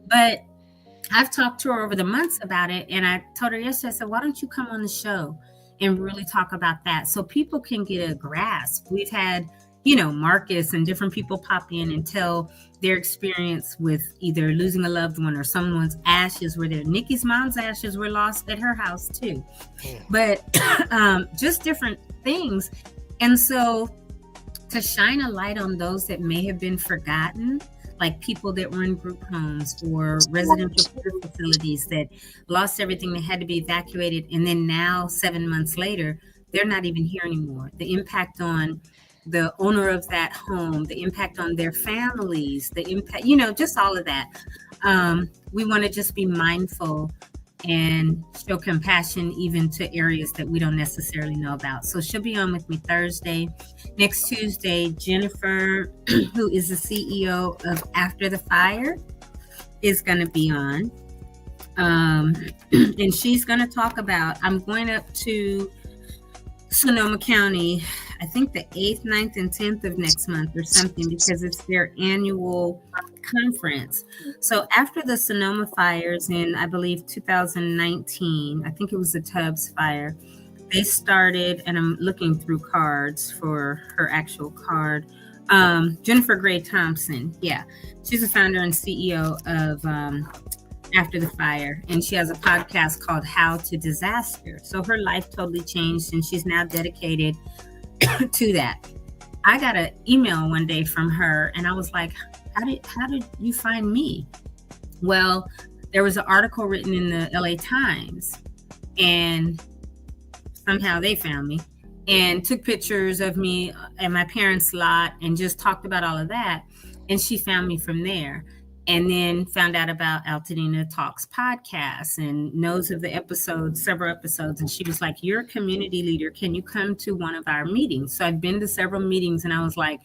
Speaker 2: But I've talked to her over the months about it, and I told her yesterday, I said, why don't you come on the show and really talk about that so people can get a grasp? We've had, Marcus and different people pop in and tell their experience with either losing a loved one or someone's ashes were there. Nikki's mom's ashes were lost at her house too. But just different things. And so to shine a light on those that may have been forgotten, like people that were in group homes or residential care facilities that lost everything, they had to be evacuated. And then now, 7 months later, they're not even here anymore. The impact on the owner of that home, the impact on their families, the impact, just all of that. We want to just be mindful and show compassion even to areas that we don't necessarily know about. So she'll be on with me Thursday. Next Tuesday, Jennifer, who is the CEO of After the Fire, is going to be on. And she's going to talk about, I'm going up to Sonoma County, I think the 8th, 9th, and 10th of next month or something, because it's their annual conference. So after the Sonoma fires in, I believe, 2019, I think it was the Tubbs fire, they started, and I'm looking through cards for her actual card, Jennifer Gray Thompson. Yeah, she's the founder and CEO of After the Fire, and she has a podcast called How to Disaster. So her life totally changed, and she's now dedicated to that. I got an email one day from her, and I was like, how did you find me? Well, there was an article written in the LA Times, and somehow they found me and took pictures of me and my parents' lot and just talked about all of that. And she found me from there. And then found out about Altadena Talks podcast and knows of the episodes, several episodes. And she was like, you're a community leader. Can you come to one of our meetings? So I've been to several meetings, and I was like,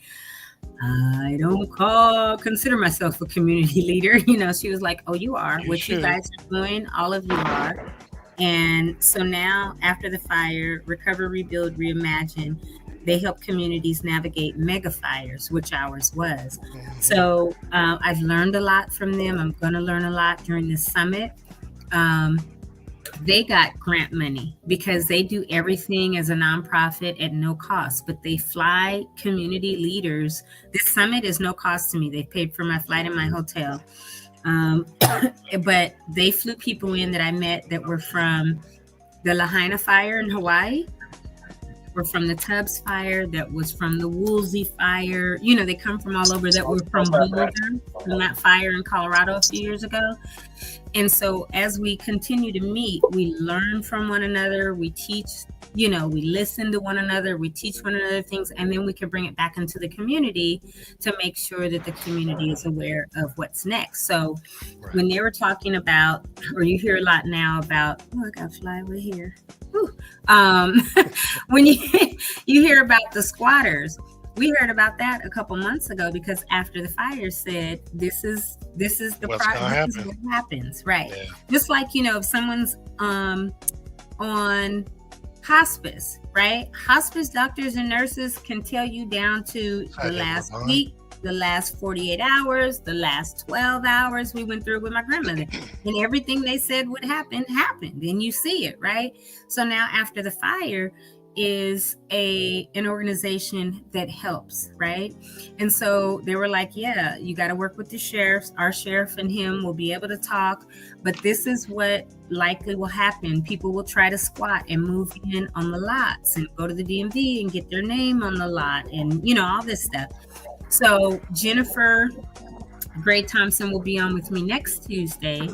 Speaker 2: I don't consider myself a community leader. She was like, oh, you are. You guys are doing, all of you are. And so now, After the Fire, Recover, Rebuild, Reimagine, they help communities navigate mega fires, which ours was. So I've learned a lot from them. I'm going to learn a lot during this summit. They got grant money because they do everything as a nonprofit at no cost, but they fly community leaders. This summit is no cost to me. They paid for my flight and my hotel. But they flew people in that I met that were from the Lahaina fire in Hawaii, were from the Tubbs fire, that was from the Woolsey fire. They come from all over, that were from Boulder, from that fire in Colorado a few years ago. And so as we continue to meet, we learn from one another, we teach, we listen to one another, we teach one another things, and then we can bring it back into the community to make sure that the community is aware of what's next. So when they were talking about, or you hear a lot now about, I got fly over here. When you hear about the squatters, we heard about that a couple months ago because After the Fire said this is the process, what happens, right? Yeah. Just like if someone's on hospice, right? Hospice doctors and nurses can tell you down to the last week, the last 48 hours, the last 12 hours we went through with my grandmother, and everything they said would happen happened, and you see it, right? So now After the Fire is an organization that helps, right? And so they were like, yeah, you got to work with the sheriffs. Our sheriff and him will be able to talk, but this is what likely will happen. People will try to squat and move in on the lots and go to the DMV and get their name on the lot and all this stuff. So Jennifer Gray Thompson will be on with me next Tuesday.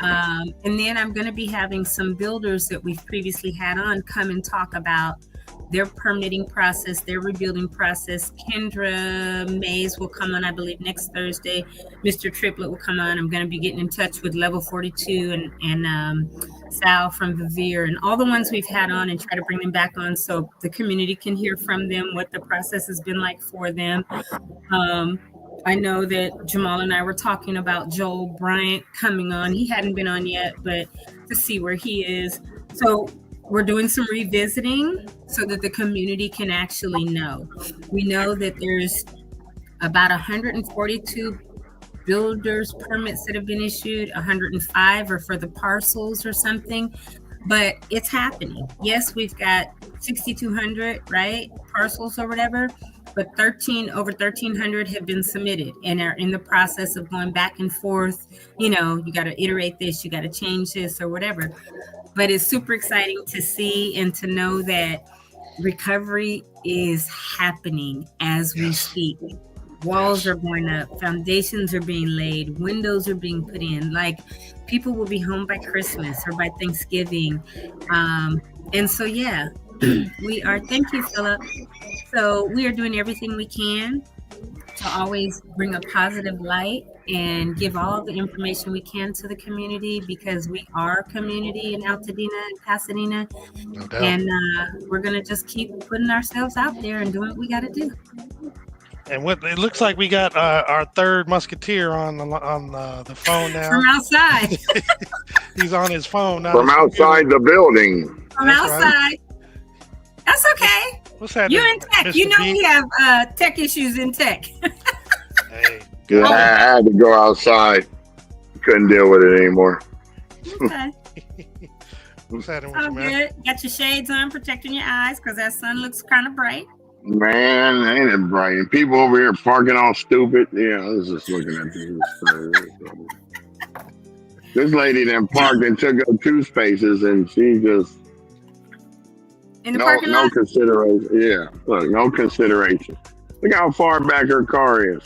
Speaker 2: And then I'm going to be having some builders that we've previously had on come and talk about their permitting process, their rebuilding process. Kendra Mays will come on, I believe, next Thursday. Mr. Triplett will come on. I'm going to be getting in touch with Level 42 and Sal from Vivere and all the ones we've had on and try to bring them back on so the community can hear from them what the process has been like for them. I know that Jamal and I were talking about Joel Bryant coming on. He hadn't been on yet, but to see where he is. So we're doing some revisiting so that the community can actually know. We know that there's about 142 builders permits that have been issued. 105 are for the parcels or something, but it's happening. Yes, we've got 6,200, right? Parcels or whatever. But over 1,300 have been submitted and are in the process of going back and forth. You got to iterate this, you got to change this or whatever. But it's super exciting to see and to know that recovery is happening as we
Speaker 1: Yes.
Speaker 2: speak. Walls
Speaker 1: Yes.
Speaker 2: are going up, foundations are being laid, windows are being put in. Like, people will be home by Christmas or by Thanksgiving. And so, yeah, we are. Thank you, Philip. So, we are doing everything we can to always bring a positive light and give all the information we can to the community, because we are a community in Altadena and Pasadena.
Speaker 1: No doubt.
Speaker 2: And we're going to just keep putting ourselves out there and doing what we got to do.
Speaker 1: And what it looks like, we got our third musketeer on the phone now.
Speaker 2: From outside.
Speaker 1: He's on his phone now.
Speaker 4: From outside the building.
Speaker 2: From
Speaker 1: That's
Speaker 2: outside.
Speaker 1: right.
Speaker 2: That's okay.
Speaker 1: What's happening?
Speaker 2: You're in tech.
Speaker 1: Mr.
Speaker 2: You know
Speaker 1: B?
Speaker 2: we have tech issues in tech.
Speaker 1: Hey,
Speaker 4: Yeah, I had to go outside. Couldn't deal with it anymore.
Speaker 2: Okay.
Speaker 1: what's happening with
Speaker 2: All
Speaker 1: you, man?
Speaker 2: good. Got your shades on, protecting your eyes because that sun looks kind of bright.
Speaker 4: Man, ain't it bright? And people over here parking all stupid. Yeah, I was just looking at this. This lady then parked and took up 2 spaces, and she just
Speaker 2: In the parking lot?
Speaker 4: consideration. Yeah, look, no consideration. Look how far back her car is.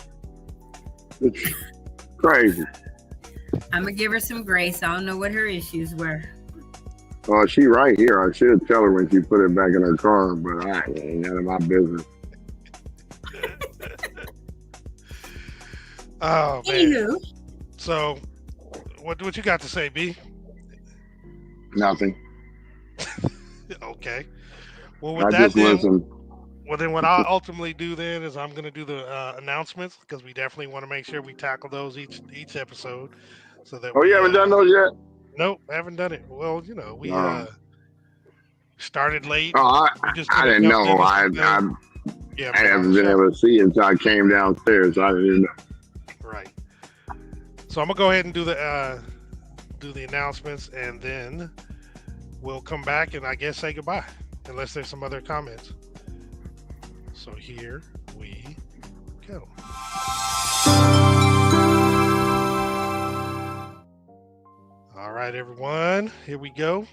Speaker 4: It's crazy.
Speaker 2: I'm going to give her some grace. I don't know what her issues were.
Speaker 4: Oh, she right here. I should tell her when she put it back in her car, but I ain't none of my business.
Speaker 1: Oh man.
Speaker 2: Anywho,
Speaker 1: So, what you got to say, B?
Speaker 4: Nothing.
Speaker 1: Okay. Well, with
Speaker 4: I
Speaker 1: that,
Speaker 4: just
Speaker 1: then,
Speaker 4: listen.
Speaker 1: well, then what I'll ultimately do then is I'm going to do the announcements, because we definitely want to make sure we tackle those each episode, so that.
Speaker 4: Oh, you haven't done those yet?
Speaker 1: Nope, I haven't done it. Well, we
Speaker 4: Oh.
Speaker 1: started late.
Speaker 4: Oh,
Speaker 1: We just
Speaker 4: I
Speaker 1: could've
Speaker 4: didn't
Speaker 1: jumped
Speaker 4: know.
Speaker 1: in
Speaker 4: I
Speaker 1: and yeah,
Speaker 4: I haven't been able to see it until I came downstairs. I didn't know.
Speaker 1: Right. So I'm gonna go ahead and do the announcements, and then we'll come back and I guess say goodbye, unless there's some other comments. So here we go. All right, everyone, here we go.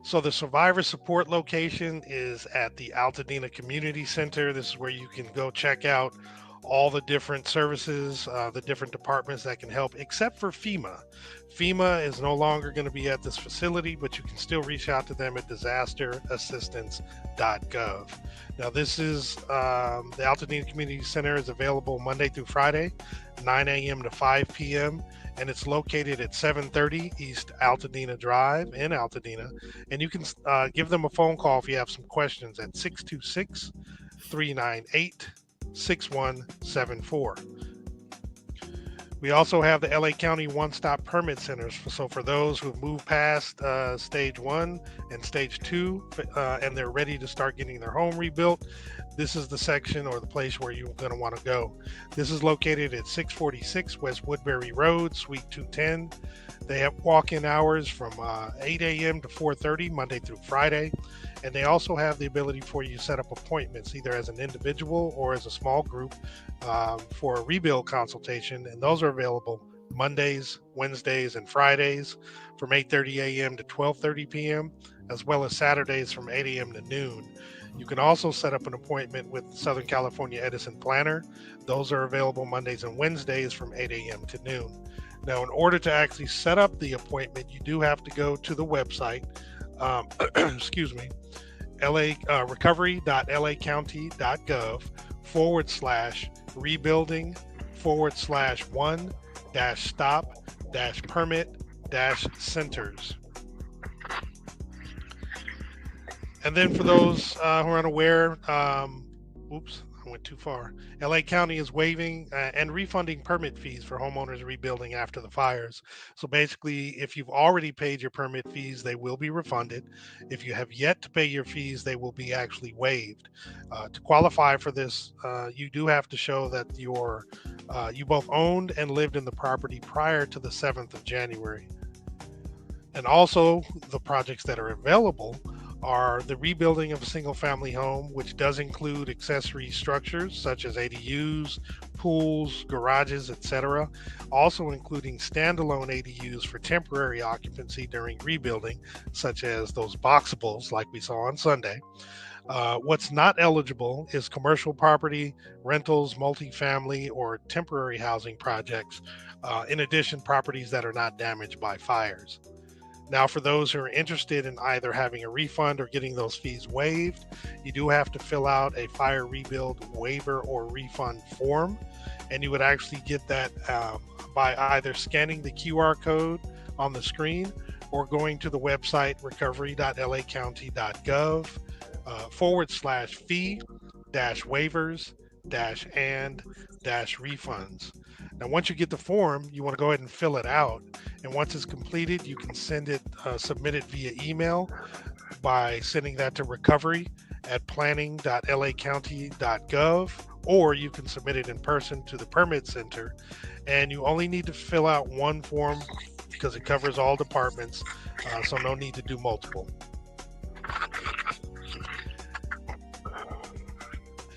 Speaker 1: So the survivor support location is at the Altadena Community Center. This is where you can go check out all the different services, the different departments that can help, except for FEMA. FEMA is no longer going to be at this facility, but you can still reach out to them at disasterassistance.gov. Now, this is the Altadena Community Center is available Monday through Friday, 9 a.m. to 5 p.m., and it's located at 730 East Altadena Drive in Altadena. And you can give them a phone call if you have some questions at 626-398-6174. We also have the LA County One-Stop Permit Centers. So for those who've moved past stage 1 and stage 2 and they're ready to start getting their home rebuilt, this is the section or the place where you're going to want to go. This is located at 646 West Woodbury Road, Suite 210. They have walk-in hours from 8 a.m. to 4:30, Monday through Friday. And they also have the ability for you to set up appointments, either as an individual or as a small group, for a rebuild consultation. And those are available Mondays, Wednesdays, and Fridays from 8:30 a.m. to 12:30 p.m., as well as Saturdays from 8 a.m. to noon. You can also set up an appointment with Southern California Edison Planner. Those are available Mondays and Wednesdays from 8 a.m. to noon. Now, in order to actually set up the appointment, you do have to go to the website, excuse me, recovery.laccounty.gov/1-stop-permit-centers. And then for those who are unaware, oops, I went too far. LA County is waiving and refunding permit fees for homeowners rebuilding after the fires. So basically, if you've already paid your permit fees, they will be refunded. If you have yet to pay your fees, they will be actually waived. To qualify for this, you do have to show that you both owned and lived in the property prior to the 7th of January. And also, the projects that are available are the rebuilding of a single-family home, which does include accessory structures such as ADUs, pools, garages, etc., also including standalone ADUs for temporary occupancy during rebuilding, such as those boxables like we saw on Sunday. What's not eligible is commercial property, rentals, multifamily, or temporary housing projects. In addition, properties that are not damaged by fires. Now, for those who are interested in either having a refund or getting those fees waived, you do have to fill out a fire rebuild waiver or refund form. And you would actually get that by either scanning the QR code on the screen or going to the website recovery.lacounty.gov /fee waivers and refunds. Now, once you get the form, you want to go ahead and fill it out. And once it's completed, you can submit it via email by sending that to recovery at planning.lacounty.gov, or you can submit it in person to the permit center. And you only need to fill out one form because it covers all departments, so no need to do multiple.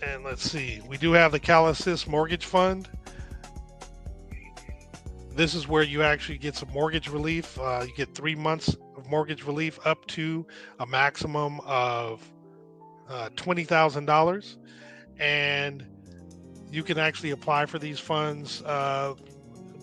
Speaker 1: And let's see, we do have the CalAssist Mortgage Fund. This is where you actually get some mortgage relief. You get 3 months of mortgage relief up to a maximum of $20,000. And you can actually apply for these funds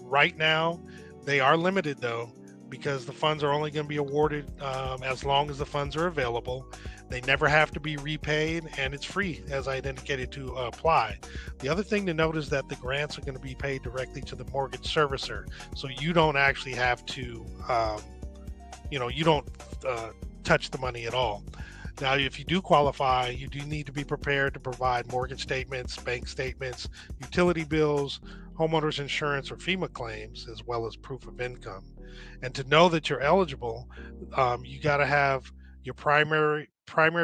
Speaker 1: right now. They are limited though, because the funds are only going to be awarded as long as the funds are available. They never have to be repaid, and it's free, as I had indicated, to apply. The other thing to note is that the grants are going to be paid directly to the mortgage servicer, so you don't actually have to, you don't touch the money at all. Now, if you do qualify, you do need to be prepared to provide mortgage statements, bank statements, utility bills, homeowners insurance or FEMA claims, as well as proof of income. And to know that you're eligible, you got to have your primary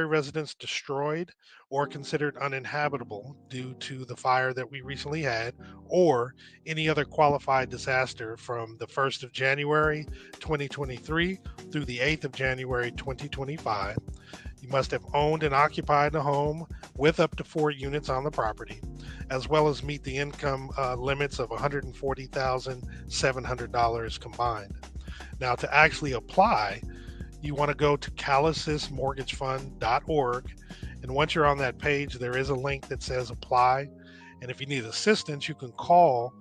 Speaker 1: residence destroyed or considered uninhabitable due to the fire that we recently had, or any other qualified disaster from the 1st of January 2023 through the 8th of January 2025. You must have owned and occupied a home with up to 4 units on the property, as well as meet the income limits of $140,700 combined. Now, to actually apply, you want to go to calassistmortgagefund.org. And once you're on that page, there is a link that says apply. And if you need assistance, you can call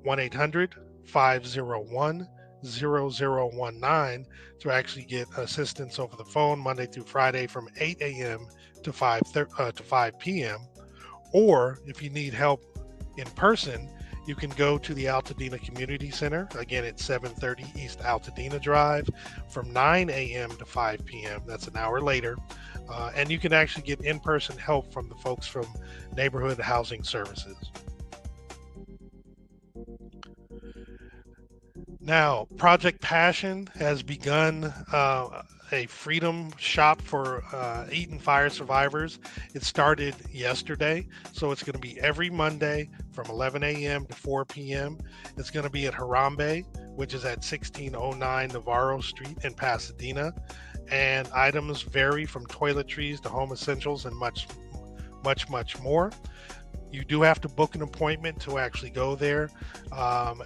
Speaker 1: 1-800-501-0019 to actually get assistance over the phone Monday through Friday from 8 a.m. to 5 p.m. Or if you need help in person, you can go to the Altadena Community Center, again at 730 East Altadena Drive, from 9 a.m. to 5 p.m. That's an hour later. And you can actually get in-person help from the folks from Neighborhood Housing Services. Now, Project Passion has begun a freedom shop for Eaton fire survivors. It started yesterday, so it's going to be every Monday from 11 a.m. to 4 p.m. It's going to be at Harambe, which is at 1609 Navarro Street in Pasadena. And items vary from toiletries to home essentials and much more. You do have to book an appointment to actually go there.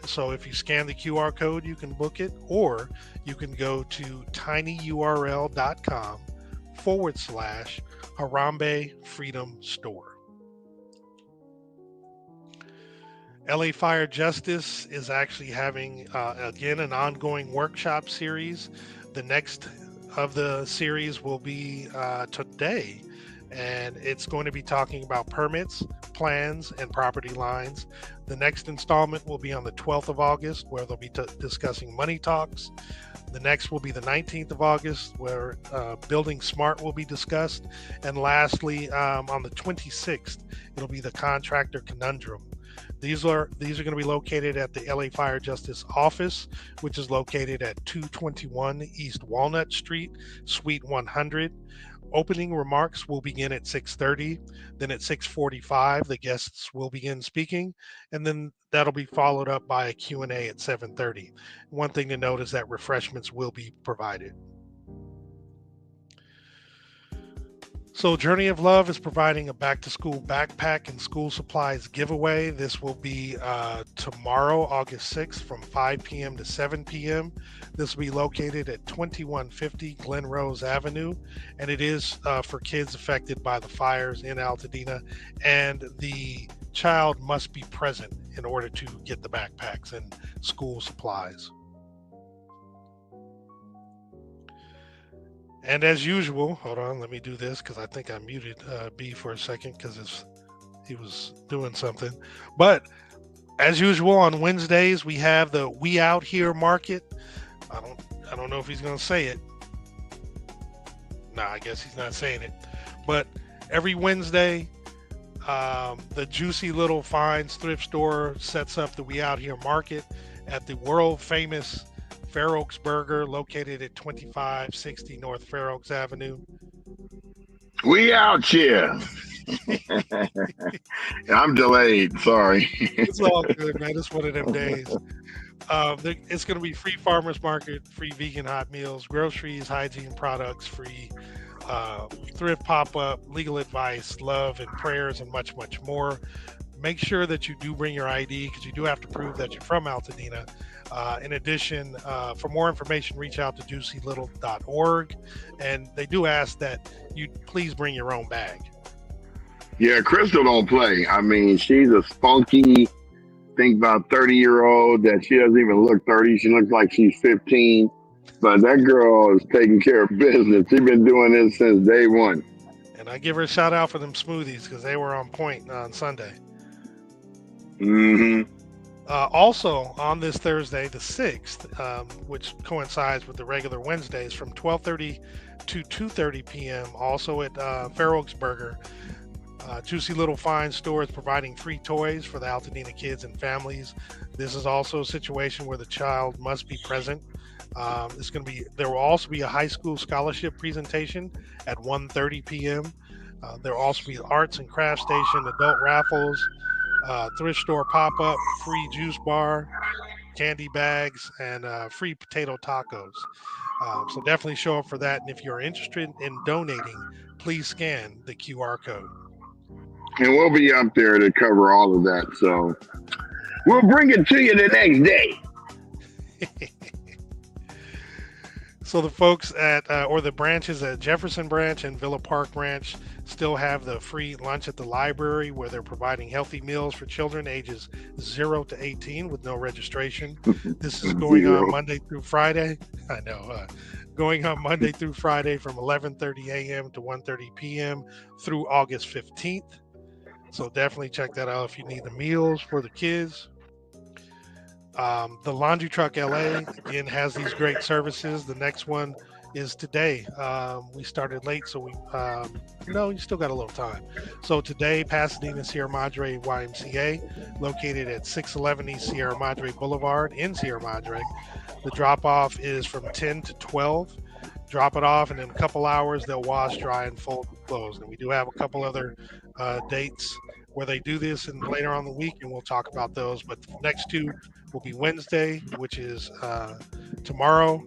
Speaker 1: So if you scan the QR code, you can book it, or you can go to tinyurl.com /Harambe Freedom Store. LA Fire Justice is actually having, again, an ongoing workshop series. The next of the series will be today, and it's going to be talking about permits, plans, and property lines. The next installment will be on the 12th of August, where they'll be discussing money talks. The next will be the 19th of August, where building smart will be discussed. And lastly, on the 26th, it'll be the contractor conundrum. These are going to be located at the LA Fire Justice office, which is located at 221 East Walnut Street, Suite 100. Opening remarks will begin at 6:30. Then at 6:45, the guests will begin speaking, and then that'll be followed up by a Q&A at 7:30. One thing to note is that refreshments will be provided. So, Journey of Love is providing a back to school backpack and school supplies giveaway. This will be tomorrow, August 6th, from 5 p.m. to 7 p.m. This will be located at 2150 Glen Rose Avenue, and it is for kids affected by the fires in Altadena. And the child must be present in order to get the backpacks and school supplies. And as usual, hold on, let me do this because I think I muted B for a second because he was doing something. But as usual, on Wednesdays we have the We Out Here market. I don't know if he's gonna say it. Nah, I guess he's not saying it. But every Wednesday, the Juicy Little Finds thrift store sets up the We Out Here market at the world famous Fair Oaks Burger, located at 2560 North Fair Oaks Avenue.
Speaker 4: We out here. I'm delayed. Sorry.
Speaker 1: It's all good, man. It's one of them days. It's going to be free farmers market, free vegan hot meals, groceries, hygiene products, free thrift pop-up, legal advice, love and prayers, and much, much more. Make sure that you do bring your ID because you do have to prove that you're from Altadena. In addition, for more information, reach out to juicylittle.org. And they do ask that you please bring your own bag.
Speaker 4: Yeah, Crystal don't play. I mean, she's a spunky, think about 30-year-old that she doesn't even look 30. She looks like she's 15. But that girl is taking care of business. She's been doing this since day one.
Speaker 1: And I give her a shout out for them smoothies because they were on point on Sunday.
Speaker 4: Mm-hmm.
Speaker 1: Also on this Thursday, the 6th, which coincides with the regular Wednesdays, from 12:30 to 2:30 p.m. Also at Fair Oaks Burger, Juicy Little Fine Store is providing free toys for the Altadena kids and families. This is also a situation where the child must be present. There will also be a high school scholarship presentation at 1:30 p.m. There will also be arts and craft station, adult raffles, thrift store pop-up, free juice bar, candy bags, and free potato tacos. So definitely show up for that. And if you're interested in donating, please scan the QR code.
Speaker 4: And we'll be up there to cover all of that. So we'll bring it to you the next day.
Speaker 1: So the folks at, or the branches at Jefferson Branch and Villa Park Branch still have the free lunch at the library where they're providing healthy meals for children ages 0 to 18 with no registration. This is going on Monday through Friday. I know. Going on Monday through Friday from 11:30 a.m. to 1:30 p.m. through August 15th. So definitely check that out if you need the meals for the kids. The Laundry Truck LA again has these great services. The next one is today. We started late, so you still got a little time. So today, Pasadena Sierra Madre YMCA, located at 611 East Sierra Madre Boulevard in Sierra Madre. The drop-off is from 10 to 12. Drop it off, and in a couple hours, they'll wash, dry, and fold clothes. And we do have a couple other dates where they do this, and later on the week, and we'll talk about those. But the next two will be Wednesday, which is tomorrow.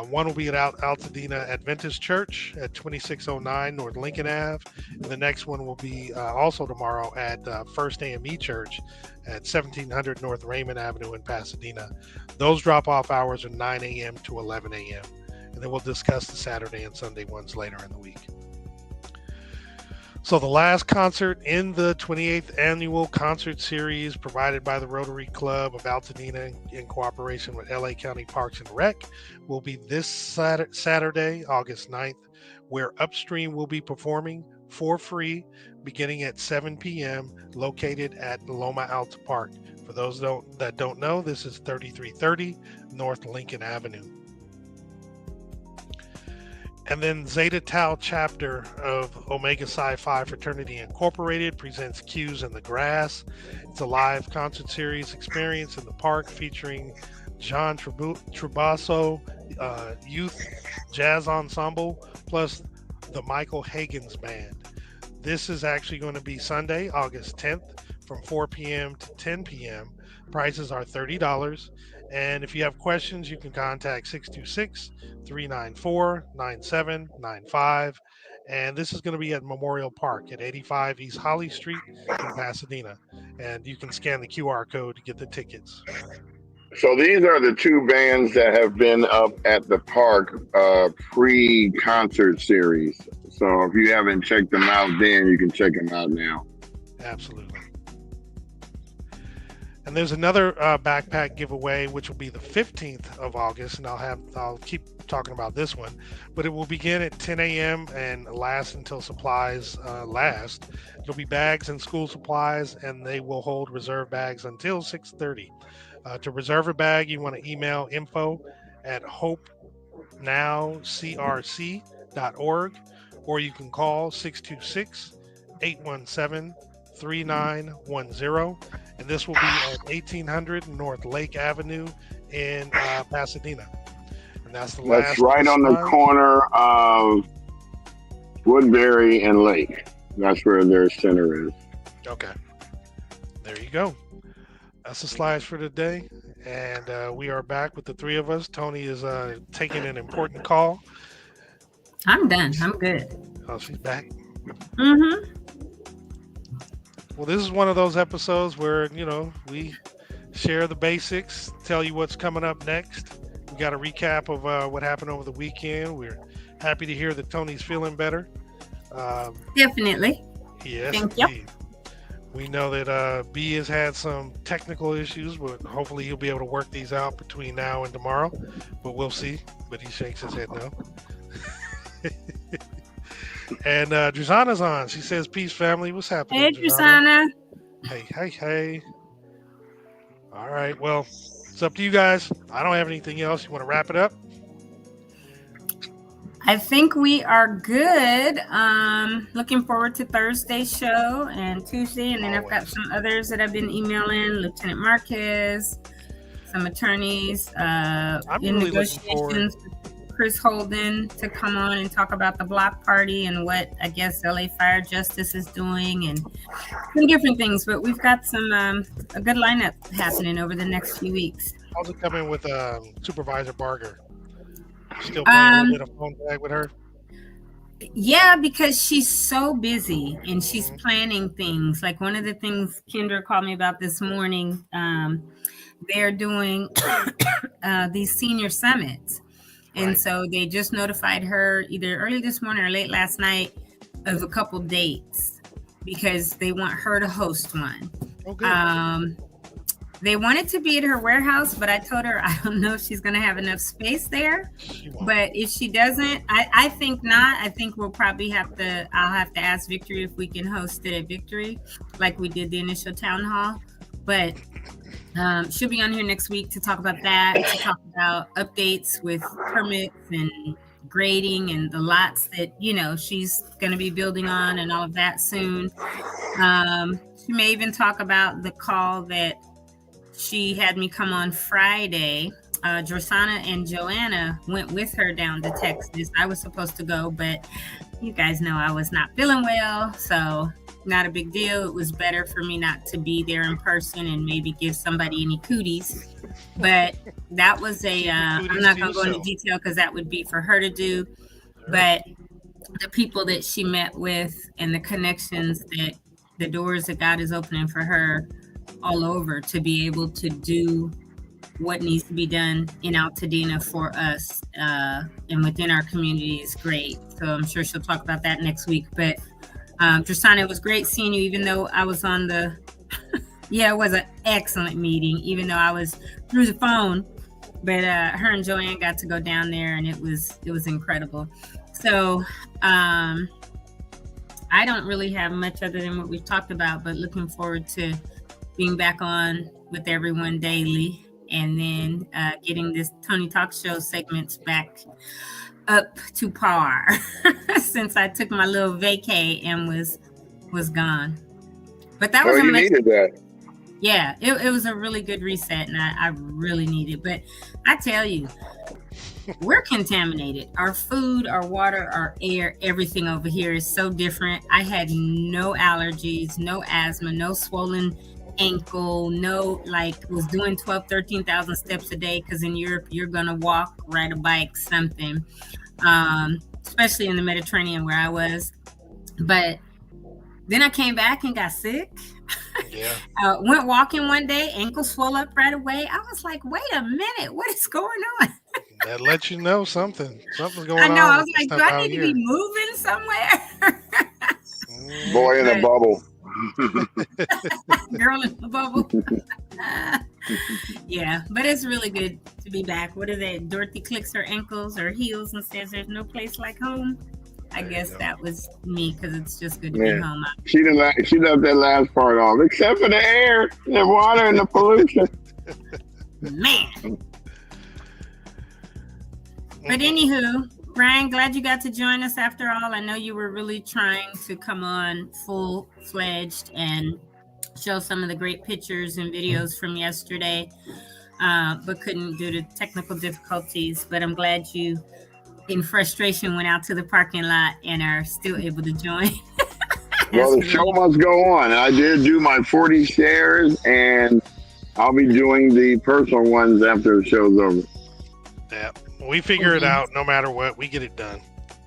Speaker 1: One will be at Altadena Adventist Church at 2609 North Lincoln Ave. And the next one will be also tomorrow at First AME Church at 1700 North Raymond Avenue in Pasadena. Those drop-off hours are 9 a.m. to 11 a.m. And then we'll discuss the Saturday and Sunday ones later in the week. So the last concert in the 28th annual concert series provided by the Rotary Club of Altadena in cooperation with LA County Parks and Rec will be this Saturday, August 9th, where Upstream will be performing for free beginning at 7 p.m. located at Loma Alta Park. For those that don't know, this is 3330 North Lincoln Avenue. And then Zeta Tau chapter of Omega Psi Phi Fraternity Incorporated presents Cues in the Grass. It's a live concert series experience in the park featuring John Trubasso Youth Jazz Ensemble, plus the Michael Hagen's Band. This is actually going to be Sunday, August 10th from 4 p.m. to 10 p.m. Prices are $30. And if you have questions, you can contact 626-394-9795. And this is going to be at Memorial Park at 85 East Holly Street in Pasadena. And you can scan the QR code to get the tickets.
Speaker 4: So these are the two bands that have been up at the park pre-concert series. So if you haven't checked them out then, you can check them out now.
Speaker 1: Absolutely. And there's another backpack giveaway, which will be the 15th of August, and I'll keep talking about this one, but it will begin at 10 a.m. and last until supplies last. It'll be bags and school supplies, and they will hold reserve bags until 6:30. To reserve a bag, you want to email info@hopenowcrc.org, or you can call 626-817-3910. And this will be at 1800 North Lake Avenue in Pasadena. And that's the last.
Speaker 4: That's right on the corner of Woodbury and Lake. That's where their center is.
Speaker 1: Okay. There you go. That's the slides for today. And we are back with the three of us. Toni is taking an important call.
Speaker 2: I'm done. I'm good.
Speaker 1: Oh, she's back.
Speaker 2: Mm-hmm.
Speaker 1: Well, this is one of those episodes where, we share the basics, tell you what's coming up next. We got a recap of what happened over the weekend. We're happy to hear that Toni's feeling better.
Speaker 2: Definitely.
Speaker 1: Yes,
Speaker 2: Thank you.
Speaker 1: indeed. We know that B has had some technical issues, but hopefully he'll be able to work these out between now and tomorrow. But we'll see. But he shakes his head no. And Drizana's on. She says, "Peace, family. What's happening?"
Speaker 2: Hey, Drizana.
Speaker 1: Hey. All right. Well, it's up to you guys. I don't have anything else. You want to wrap it up?
Speaker 2: I think we are good. Looking forward to Thursday's show and Tuesday. And then I've got some others that I've been emailing. Lieutenant Marquez, some attorneys
Speaker 1: I'm
Speaker 2: in
Speaker 1: really
Speaker 2: negotiations with Chris Holden to come on and talk about the block party and what I guess LA Fire Justice is doing and some different things. But we've got some a good lineup happening over the next few weeks.
Speaker 1: How's it coming with Supervisor Barger? Still playing a little bit of phone tag with her?
Speaker 2: Yeah, because she's so busy and she's planning things. Like one of the things Kendra called me about this morning, they're doing these senior summits. And so they just notified her either early this morning or late last night of a couple dates because they want her to host one.
Speaker 1: Okay.
Speaker 2: They wanted to be at her warehouse, but I told her I don't know if she's going to have enough space there. But if she doesn't, I think not. I think we'll probably I'll have to ask Victory if we can host it at Victory like we did the initial town hall. But she'll be on here next week to talk about that, to talk about updates with permits and grading and the lots that, she's going to be building on and all of that soon. She may even talk about the call that she had me come on Friday. Drosana and Joanna went with her down to Texas. I was supposed to go, but you guys know I was not feeling well, so not a big deal. It was better for me not to be there in person and maybe give somebody any cooties. But that was I'm not going to go into detail because that would be for her to do. But the people that she met with and the connections that the doors that God is opening for her all over to be able to do what needs to be done in Altadena for us and within our community is great. So I'm sure she'll talk about that next week. But Drasana, it was great seeing you, even though I was on the, it was an excellent meeting, even though I was through the phone. But her and Joanne got to go down there and it was incredible. So I don't really have much other than what we've talked about, but looking forward to being back on with everyone daily and then getting this Toni Talk Show segments back up to par since I took my little vacay and was gone. But that was
Speaker 4: needed that.
Speaker 2: Yeah, it was a really good reset and I really needed. But I tell you, we're contaminated. Our food, our water, our air, everything over here is so different. I had no allergies, no asthma, no swollen ankle, no, like was doing 12, 13,000 steps a day. Cause in Europe, you're going to walk, ride a bike, something, especially in the Mediterranean where I was. But then I came back and got sick.
Speaker 1: Yeah.
Speaker 2: Went walking one day, ankle swelled up right away. I was like, wait a minute, what is going on?
Speaker 1: That lets you know something. Something's going
Speaker 2: I know.
Speaker 1: on
Speaker 2: I
Speaker 1: with
Speaker 2: was
Speaker 1: this
Speaker 2: like, do
Speaker 1: stuff
Speaker 2: I
Speaker 1: out
Speaker 2: need to be
Speaker 1: here.
Speaker 2: moving somewhere?
Speaker 4: Boy in a
Speaker 2: But
Speaker 4: bubble.
Speaker 2: girl in the bubble. Yeah, but it's really good to be back. What is that? Dorothy clicks her ankles or heels and says there's no place like home. I
Speaker 1: There you
Speaker 2: guess
Speaker 1: go.
Speaker 2: that was me because it's just good to be
Speaker 4: Yeah.
Speaker 2: home.
Speaker 4: She left that last part off, except for the air, the water, and the pollution.
Speaker 2: Man. But anywho, Brian, glad you got to join us after all. I know you were really trying to come on full-fledged and show some of the great pictures and videos from yesterday, but couldn't due to technical difficulties. But I'm glad you, in frustration, went out to the parking lot and are still able to join.
Speaker 4: Well, the
Speaker 2: That's
Speaker 4: show
Speaker 2: really
Speaker 4: must go on. I did do my 40 shares, and I'll be doing the personal ones after the show's over.
Speaker 1: Yeah. We figure it out no matter what. We get it done.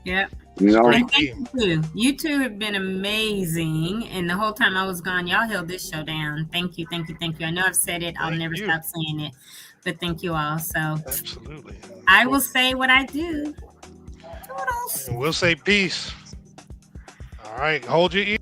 Speaker 2: Yep.
Speaker 4: You know,
Speaker 1: Great
Speaker 2: And thank
Speaker 1: team.
Speaker 2: you too. You two have been amazing. And the whole time I was gone, y'all held this show down. Thank you, thank you, thank you. I know I've said it. I'll
Speaker 1: Thank
Speaker 2: never
Speaker 1: you.
Speaker 2: stop saying it. But thank you all. So
Speaker 1: Absolutely.
Speaker 2: I will say what I do. Toodles.
Speaker 1: And we'll say peace. All right. Hold your ear.